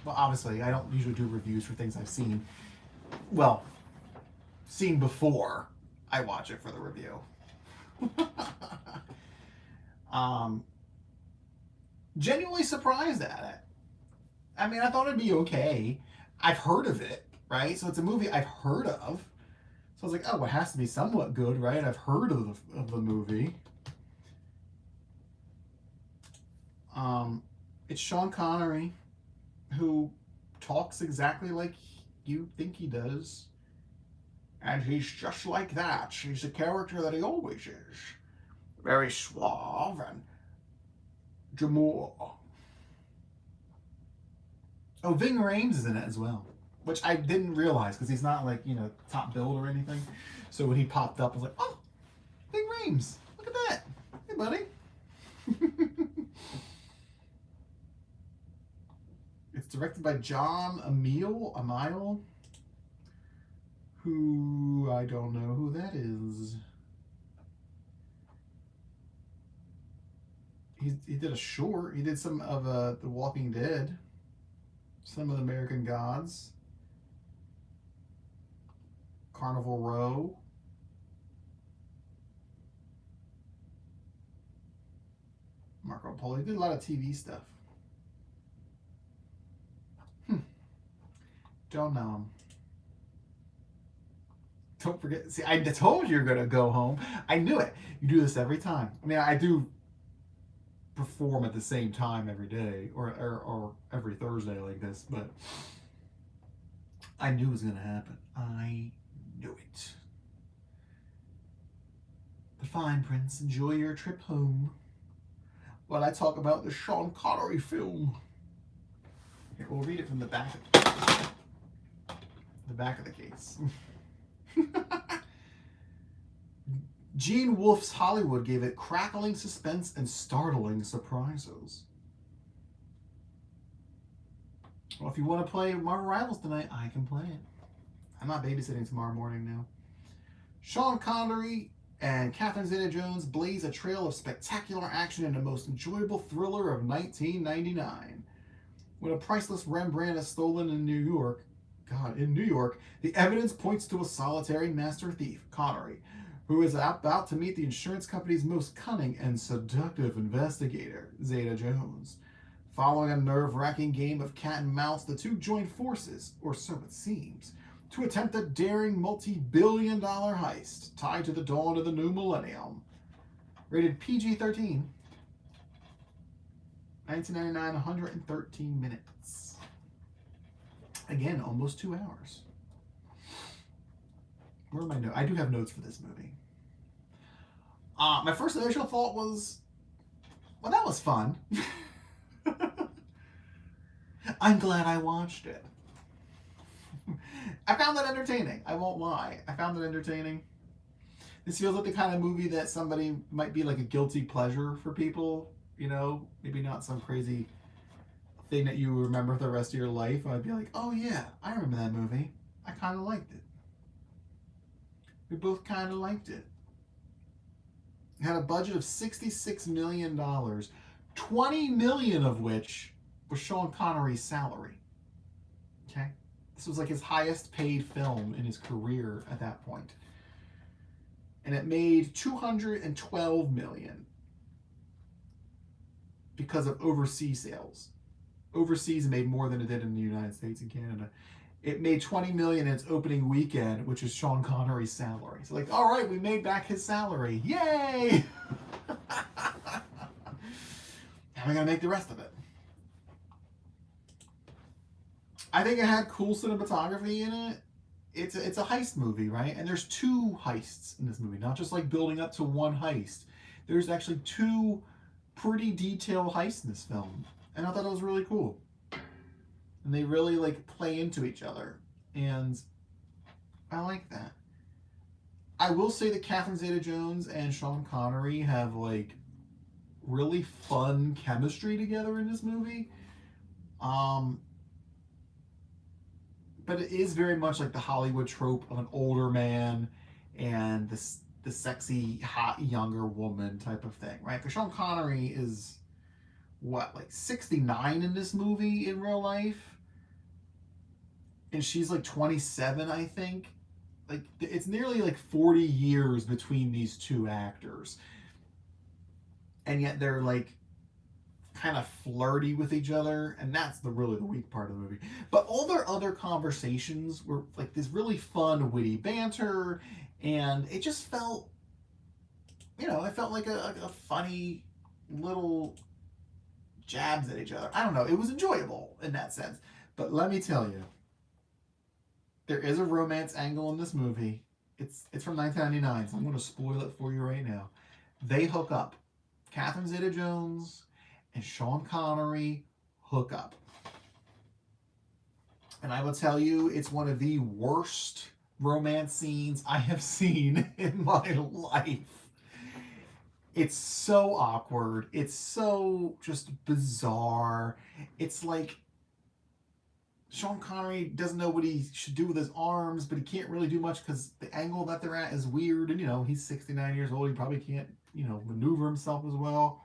Well, obviously, I don't usually do reviews for things I've seen. Well, seen before I watch it for the review. Genuinely surprised at it. I mean, I thought it'd be okay. I've heard of it, right? So it's a movie I've heard of. So I was like, oh, it has to be somewhat good, right? I've heard of the movie. It's Sean Connery, who talks exactly like you think he does. And he's just like that. He's a character that he always is. Very suave and demure. Oh, Ving Rhames is in it as well, which I didn't realize because he's not like, top billed or anything. So when he popped up, I was like, oh, Ving Rhames. Look at that. Hey, buddy. It's directed by John Amile, who I don't know who that is. He did a short. He did some of The Walking Dead, some of the American Gods, Carnival Row. Marco Polo. He did a lot of TV stuff. Don't know him. Don't forget. See, I told you you're going to go home. I knew it. You do this every time. I mean, I do perform at the same time every day or every Thursday like this, but I knew it was going to happen. I knew it. But fine, Prince. Enjoy your trip home while I talk about the Sean Connery film. Here, we'll read it from the back of the case. Gene Wolfe's Hollywood gave it crackling suspense and startling surprises. Well, if you want to play Marvel Rivals tonight, I can play it. I'm not babysitting tomorrow morning now. Sean Connery and Catherine Zeta-Jones blaze a trail of spectacular action in the most enjoyable thriller of 1999. When a priceless Rembrandt is stolen in New York, the evidence points to a solitary master thief, Connery, who is about to meet the insurance company's most cunning and seductive investigator, Zeta-Jones. Following a nerve-wracking game of cat and mouse, the two join forces, or so it seems, to attempt a daring multi-billion-dollar heist tied to the dawn of the new millennium. Rated PG-13. 1999, 113 minutes. Again, almost 2 hours. Where are my notes? I do have notes for this movie. My first initial thought was, well, that was fun. I'm glad I watched it. I found that entertaining. I won't lie. I found it entertaining. This feels like the kind of movie that somebody might be like a guilty pleasure for people. Maybe not some crazy thing that you remember for the rest of your life. I'd be like, oh yeah, I remember that movie. I kind of liked it. We both kind of liked it. It had a budget of $66 million, $20 million of which was Sean Connery's salary. Okay? This was like his highest paid film in his career at that point. And it made $212 million because of overseas sales. Overseas, it made more than it did in the United States and Canada. It made $20 million in its opening weekend, which is Sean Connery's salary. So like, all right, we made back his salary. Yay! How am I going to make the rest of it? I think it had cool cinematography in it. It's a heist movie, right? And there's two heists in this movie, not just like building up to one heist. There's actually two pretty detailed heists in this film. And I thought that was really cool. And they really like play into each other. And I like that. I will say that Catherine Zeta-Jones and Sean Connery have like really fun chemistry together in this movie. But it is very much like the Hollywood trope of an older man and the sexy, hot, younger woman type of thing, right? Because Sean Connery is, what, like 69 in this movie in real life? And she's like 27, I think. Like, it's nearly like 40 years between these two actors. And yet they're like kind of flirty with each other, and that's really the weak part of the movie. But all their other conversations were like this really fun, witty banter, and it just felt, it felt like a funny little jabs at each other. I don't know. It was enjoyable in that sense. But let me tell you, there is a romance angle in this movie. It's from 1999, so I'm going to spoil it for you right now. They hook up. Catherine Zeta-Jones and Sean Connery hook up. And I will tell you, it's one of the worst romance scenes I have seen in my life. It's so awkward. It's so just bizarre. It's like Sean Connery doesn't know what he should do with his arms, but he can't really do much because the angle that they're at is weird. And, he's 69 years old. He probably can't, maneuver himself as well.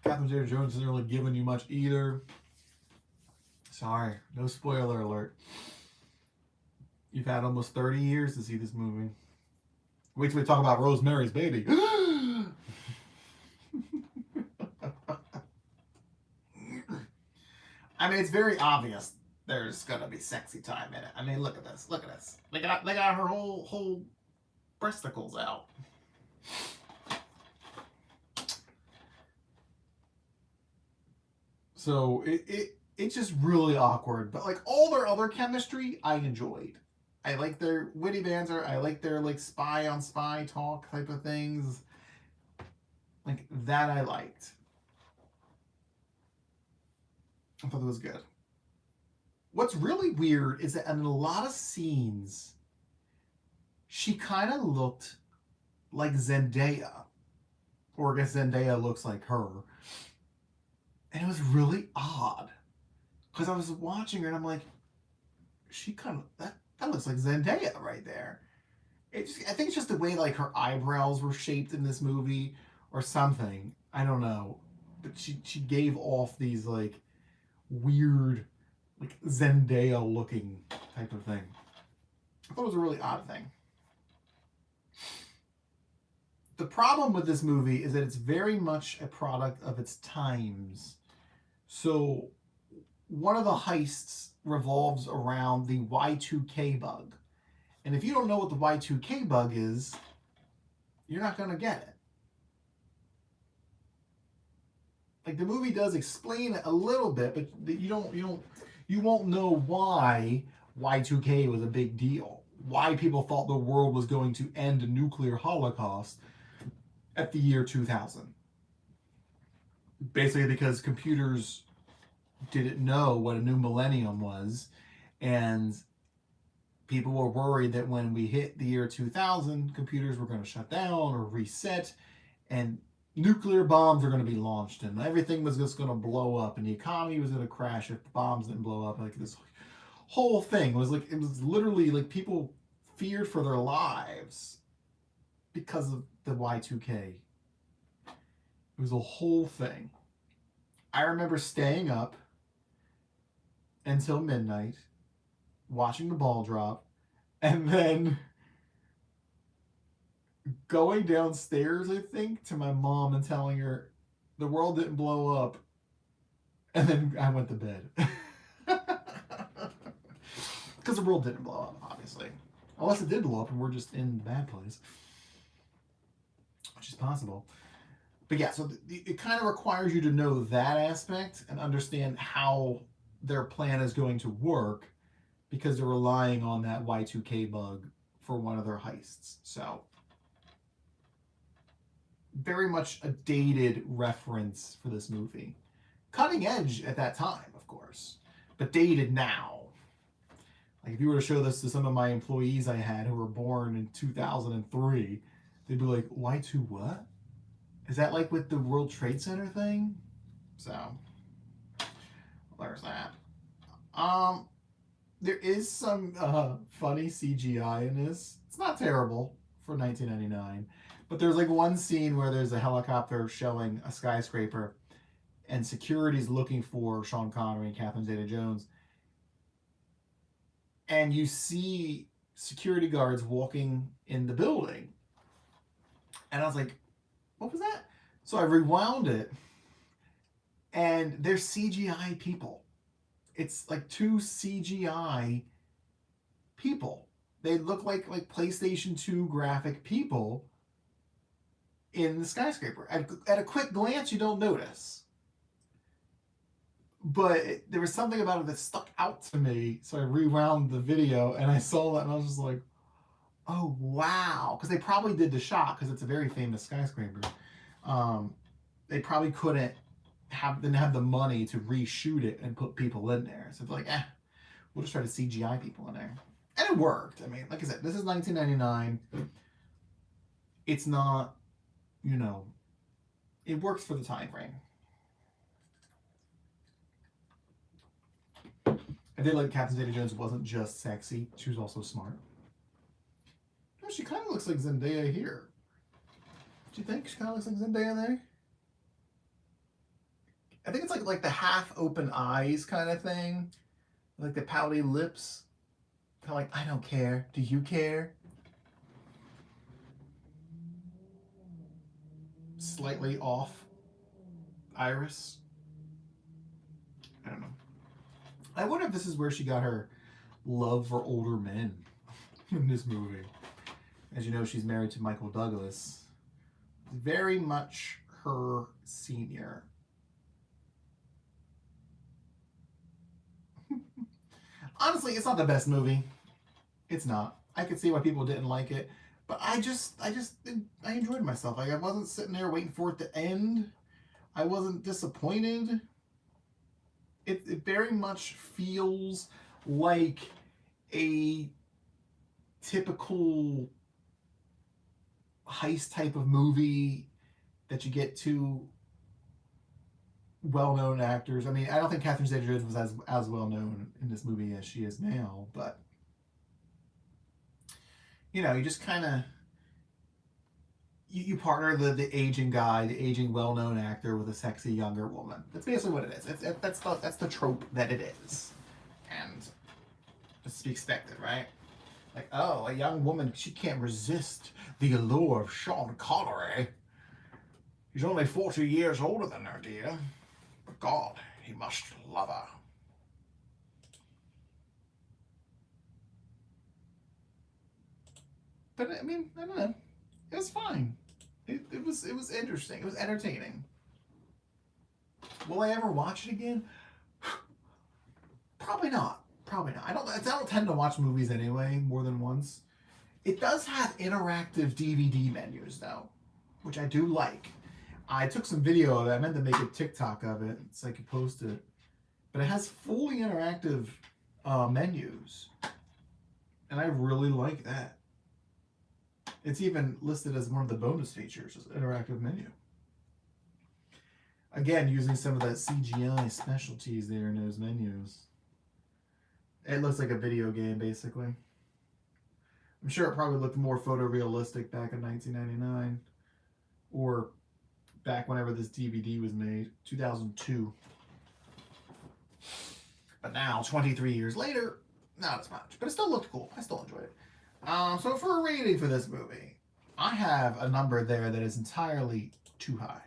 Catherine Zeta-Jones isn't really giving you much either. Sorry, no spoiler alert. You've had almost 30 years to see this movie. Wait till we talk about Rosemary's Baby. I mean, it's very obvious there's gonna be sexy time in it. I mean, look at this. Look at this. They got her whole breasticles out. So it's just really awkward. But like all their other chemistry, I enjoyed. I like their witty banter. I like their like spy on spy talk type of things. Like that I liked. I thought it was good. What's really weird is that in a lot of scenes, she kind of looked like Zendaya. Or I guess Zendaya looks like her. And it was really odd. Because I was watching her and I'm like, she kind of, that looks like Zendaya right there. I think it's just the way like her eyebrows were shaped in this movie or something. I don't know. But she gave off these like weird, like Zendaya looking type of thing. I thought it was a really odd thing. The problem with this movie is that it's very much a product of its times. So one of the heists revolves around the Y2K bug. And if you don't know what the Y2K bug is, you're not going to get it. Like the movie does explain it a little bit, but you won't know why Y2K was a big deal. Why people thought the world was going to end a nuclear holocaust at the year 2000. Basically because computers didn't know what a new millennium was, and people were worried that when we hit the year 2000, computers were going to shut down or reset, and nuclear bombs were going to be launched, and everything was just going to blow up, and the economy was going to crash if the bombs didn't blow up. Like this whole thing was like, it was literally like people feared for their lives because of the Y2K. It was a whole thing. I remember staying up until midnight, watching the ball drop, and then going downstairs, I think, to my mom and telling her the world didn't blow up. And then I went to bed. Because the world didn't blow up, obviously. Unless it did blow up and we're just in the bad place. Which is possible. But yeah, so it kind of requires you to know that aspect and understand how their plan is going to work, because they're relying on that Y2K bug for one of their heists. So very much a dated reference for this movie. Cutting edge at that time, of course, but dated now. Like if you were to show this to some of my employees I had who were born in 2003, they'd be like, Y2 what? Is that like with the World Trade Center thing? So, there's that. There is some funny CGI in this. It's not terrible for 1999. But there's like one scene where there's a helicopter showing a skyscraper and security's looking for Sean Connery and Catherine Zeta-Jones. And you see security guards walking in the building. And I was like, what was that? So I rewound it. And they're CGI people. It's like 2 CGI people. They look like PlayStation 2 graphic people in the skyscraper. At a quick glance, you don't notice. But there was something about it that stuck out to me. So I rewound the video and I saw that and I was just like, oh, wow. Because they probably did the shot because it's a very famous skyscraper. They probably didn't have the money to reshoot it and put people in there. So it's like, we'll just try to CGI people in there. And it worked. I mean, like I said, this is 1999. It's not, it works for the time frame. I did like Catherine Zeta-Jones wasn't just sexy. She was also smart. No, she kind of looks like Zendaya here. Do you think she kind of looks like Zendaya there? I think it's like the half open eyes kind of thing. Like the pouty lips. Kind of like, I don't care. Do you care? Slightly off iris. I don't know. I wonder if this is where she got her love for older men in this movie. As you know, she's married to Michael Douglas. Very much her senior. Honestly, it's not the best movie. It's not. I could see why people didn't like it, but I enjoyed myself. Like I wasn't sitting there waiting for it to end. I wasn't disappointed. It very much feels like a typical heist type of movie that you get to well-known actors. I mean, I don't think Catherine Zeta-Jones was as well-known in this movie as she is now, but you just kind of you partner the aging guy, the aging well-known actor with a sexy younger woman. That's basically what it is. That's the trope that it is, and it's to be expected, right? Like, oh, a young woman, she can't resist the allure of Sean Connery. He's only 40 years older than her, dear. But God, he must love her. But I mean, I don't know. It was fine. It was interesting. It was entertaining. Will I ever watch it again? Probably not. Probably not. I don't tend to watch movies anyway more than once. It does have interactive DVD menus though, which I do like. I took some video of it. I meant to make a TikTok of it so I could post it. But it has fully interactive menus. And I really like that. It's even listed as one of the bonus features, as interactive menu. Again, using some of that CGI specialties there in those menus. It looks like a video game, basically. I'm sure it probably looked more photorealistic back in 1999, or back whenever this DVD was made, 2002. But now, 23 years later, not as much. But it still looked cool. I still enjoyed it. So for a rating for this movie, I have a number there that is entirely too high,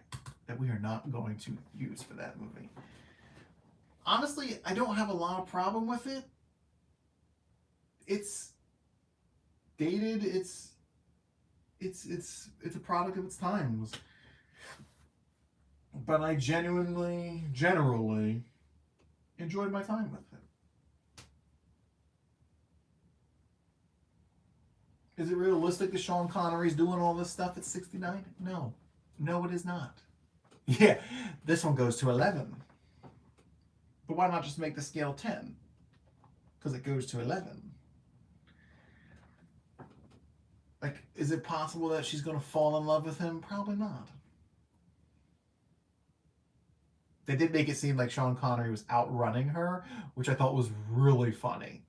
that we are not going to use for that movie. Honestly, I don't have a lot of problem with it. It's dated. It's a product of its times. But I generally enjoyed my time with it. Is it realistic that Sean Connery's doing all this stuff at 69? No. No, it is not. Yeah, this one goes to 11. But why not just make the scale 10? Because it goes to 11. Like, is it possible that she's going to fall in love with him? Probably not. They did make it seem like Sean Connery was outrunning her, which I thought was really funny.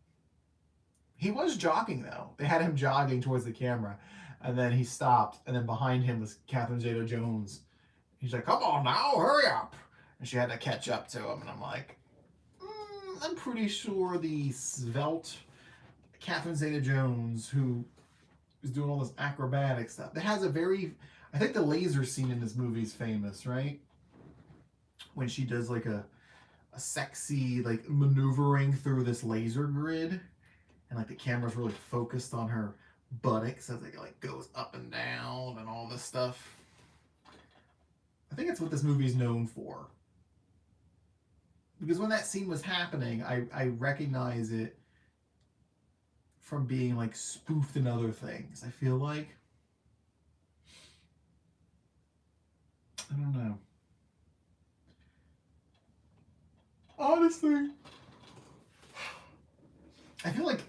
He was jogging, though. They had him jogging towards the camera, and then he stopped, and then behind him was Catherine Zeta-Jones. He's like, come on now, hurry up. And she had to catch up to him, and I'm like, I'm pretty sure the svelte Catherine Zeta-Jones, who is doing all this acrobatic stuff, that has a very, I think the laser scene in this movie is famous, right? When she does like a sexy like maneuvering through this laser grid, and like the camera's really focused on her buttocks as it like goes up and down and all this stuff. I think that's what this movie is known for. Because when that scene was happening, I recognize it from being like spoofed in other things. I feel like, I don't know. Honestly, I feel like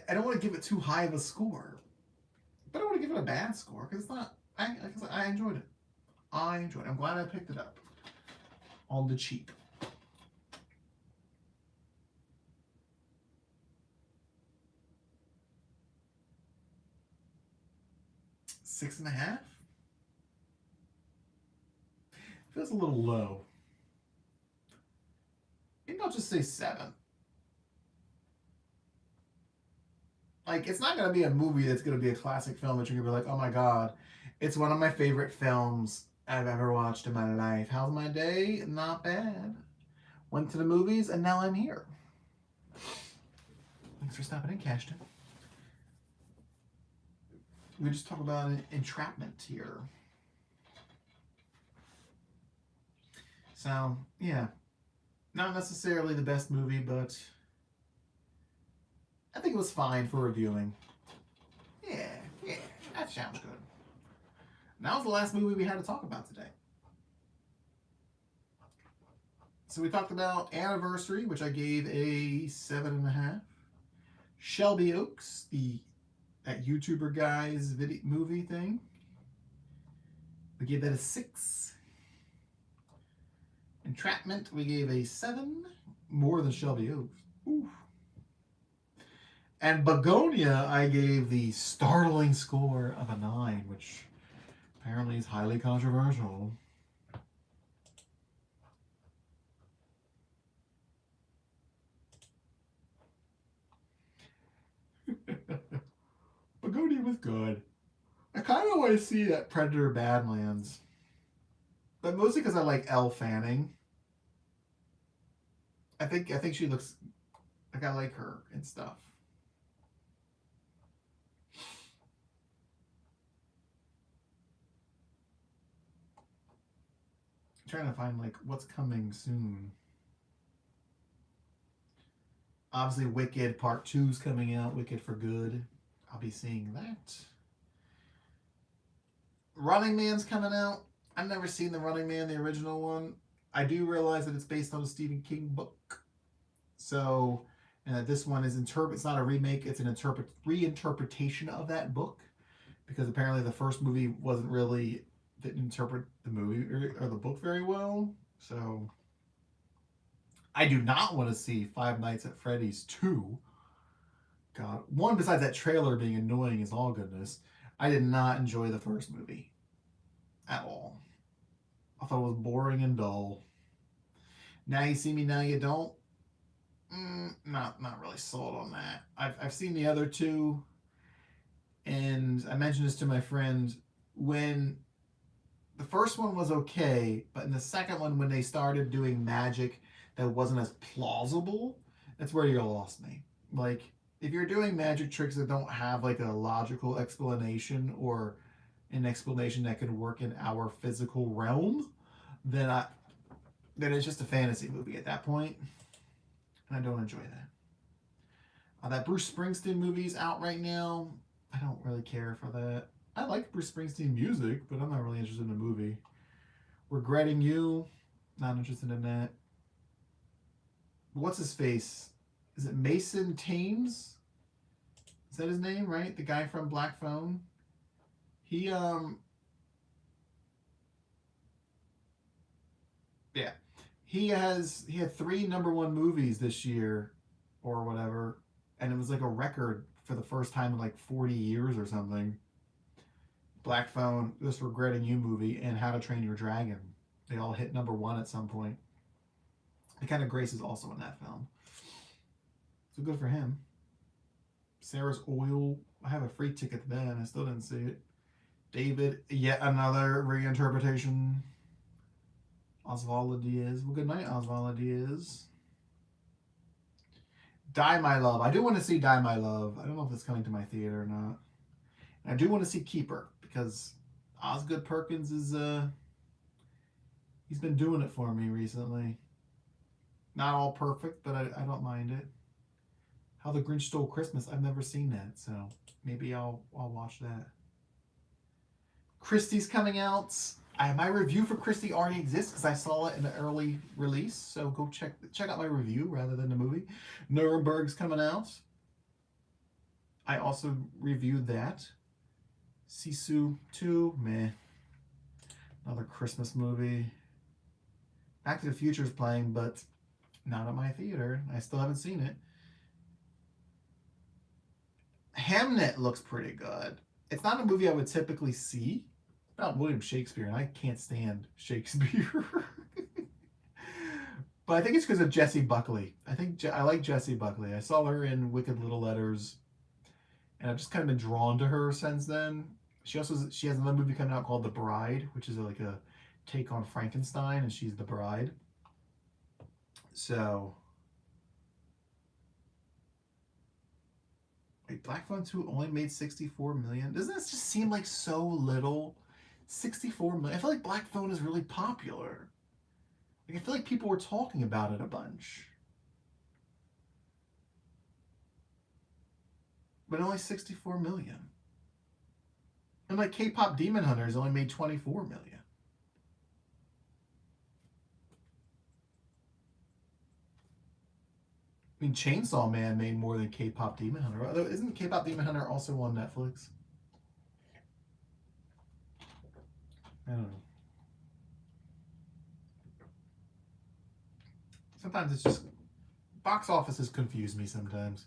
I don't want to give it too high of a score, but I don't want to give it a bad score because it's not. I enjoyed it. I enjoyed it. I'm glad I picked it up on the cheap. 6.5? Feels a little low. Maybe I'll just say 7. Like, it's not going to be a movie that's going to be a classic film that you're going to be like, oh my god, it's one of my favorite films I've ever watched in my life. How's my day? Not bad. Went to the movies, and now I'm here. Thanks for stopping in, Cashton. We just talked about Entrapment here. So, yeah. Not necessarily the best movie, but I think it was fine for reviewing. Yeah, that sounds good. And that was the last movie we had to talk about today. So we talked about Anniversary, which I gave a 7.5. Shelby Oaks, that YouTuber guy's movie thing, we gave that a 6. Entrapment, we gave a 7. More than Shelby Oaks. Oof. And Bugonia, I gave the startling score of a 9, which apparently is highly controversial. Bugonia was good. I kind of want to see that Predator Badlands. But mostly because I like Elle Fanning. I think she looks like I like her and stuff. I'm trying to find like what's coming soon. Obviously, Wicked Part 2 is coming out. Wicked for Good. I'll be seeing that. Running Man's coming out. I've never seen The Running Man, the original one. I do realize that it's based on a Stephen King book. So, and that this one is it's not a remake, it's an reinterpretation of that book. Because apparently the first movie didn't interpret the movie or the book very well. So, I do not want to see Five Nights at Freddy's 2. God. One, besides that trailer being annoying as all goodness, I did not enjoy the first movie at all. I thought it was boring and dull. Now You See Me, Now You Don't. Not really sold on that. I've seen the other two, and I mentioned this to my friend when the first one was okay, but in the second one, when they started doing magic that wasn't as plausible, that's where you lost me. Like, if you're doing magic tricks that don't have like a logical explanation or an explanation that can work in our physical realm, then I then it's just a fantasy movie at that point, and I don't enjoy that. That Bruce Springsteen movie's out right now. I don't really care for that. I like Bruce Springsteen music, but I'm not really interested in the movie. Regretting You, not interested in that. What's his face? Is it Mason Thames? Is that his name, right? The guy from Black Phone? He yeah. He had 3 #1 movies this year or whatever, and it was like a record for the first time in like 40 years or something. Black Phone, this Regretting You movie, and How to Train Your Dragon. They all hit #1 at some point. And kind of Grace is also in that film. So good for him. Sarah's Oil. I have a free ticket to that, and I still didn't see it. David, yet another reinterpretation. Osvaldo Diaz. Well, good night, Osvaldo Diaz. Die My Love. I do want to see Die My Love. I don't know if it's coming to my theater or not. And I do want to see Keeper because Osgood Perkins is he's been doing it for me recently. Not all perfect, but I don't mind it. How the Grinch Stole Christmas. I've never seen that, so maybe I'll watch that. Christie's coming out. My review for Christie already exists because I saw it in an early release, so go check out my review rather than the movie. Nuremberg's coming out. I also reviewed that. Sisu 2, meh. Another Christmas movie. Back to the Future is playing, but not at my theater. I still haven't seen it. Hamnet looks pretty good. It's not a movie I would typically see. It's about William Shakespeare, and I can't stand Shakespeare. But I think it's because of Jessie Buckley. I like Jessie Buckley. I saw her in Wicked Little Letters, and I've just kind of been drawn to her since then. She has another movie coming out called The Bride, which is like a take on Frankenstein, and she's the bride. So, wait, Black Phone 2 only made 64 million. Doesn't this just seem like so little? 64 million. I feel like Black Phone is really popular. Like, I feel like people were talking about it a bunch. But only 64 million. And like K-Pop Demon Hunters only made 24 million. I mean, Chainsaw Man made more than K-Pop Demon Hunter. Although, isn't K-Pop Demon Hunter also on Netflix? I don't know. Sometimes it's just... box offices confuse me sometimes.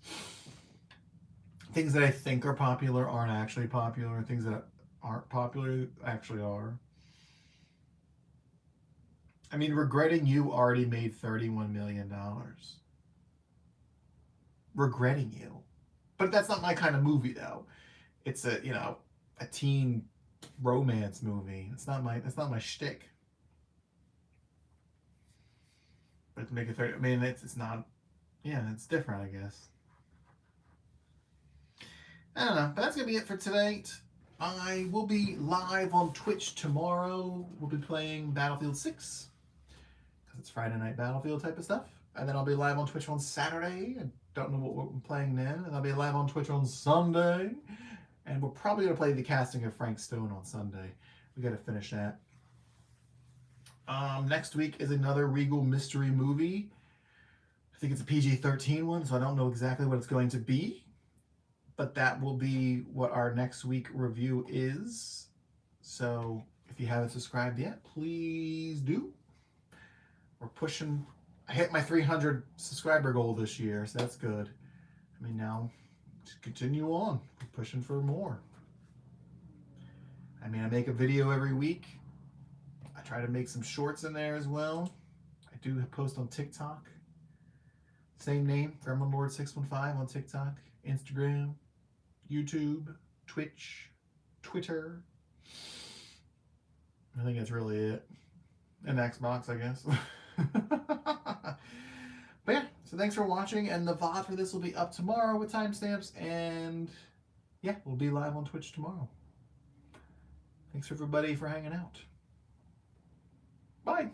Things that I think are popular aren't actually popular. Things that aren't popular actually are. I mean, Regretting You already made $31 million. Regretting You. But that's not my kind of movie, though. It's a teen romance movie. That's not my shtick. But to make it 30, I mean, it's not, yeah, it's different, I guess. I don't know, but that's going to be it for tonight. I will be live on Twitch tomorrow. We'll be playing Battlefield 6, because it's Friday night Battlefield type of stuff. And then I'll be live on Twitch on Saturday. I don't know what we're playing then. And I'll be live on Twitch on Sunday. And we're probably going to play the casting of Frank Stone on Sunday. We got to finish that. Next week is another Regal mystery movie. I think it's a PG-13 one, so I don't know exactly what it's going to be. But that will be what our next week review is. So if you haven't subscribed yet, please do. We're pushing... I hit my 300 subscriber goal this year, so that's good. I mean, now just continue on, pushing for more. I mean, I make a video every week. I try to make some shorts in there as well. I do post on TikTok. Same name, GremlinLord615 on TikTok, Instagram, YouTube, Twitch, Twitter. I think that's really it. And Xbox, I guess. But yeah, so thanks for watching, and the VOD for this will be up tomorrow with timestamps, and yeah, we'll be live on Twitch tomorrow. Thanks everybody for hanging out. Bye.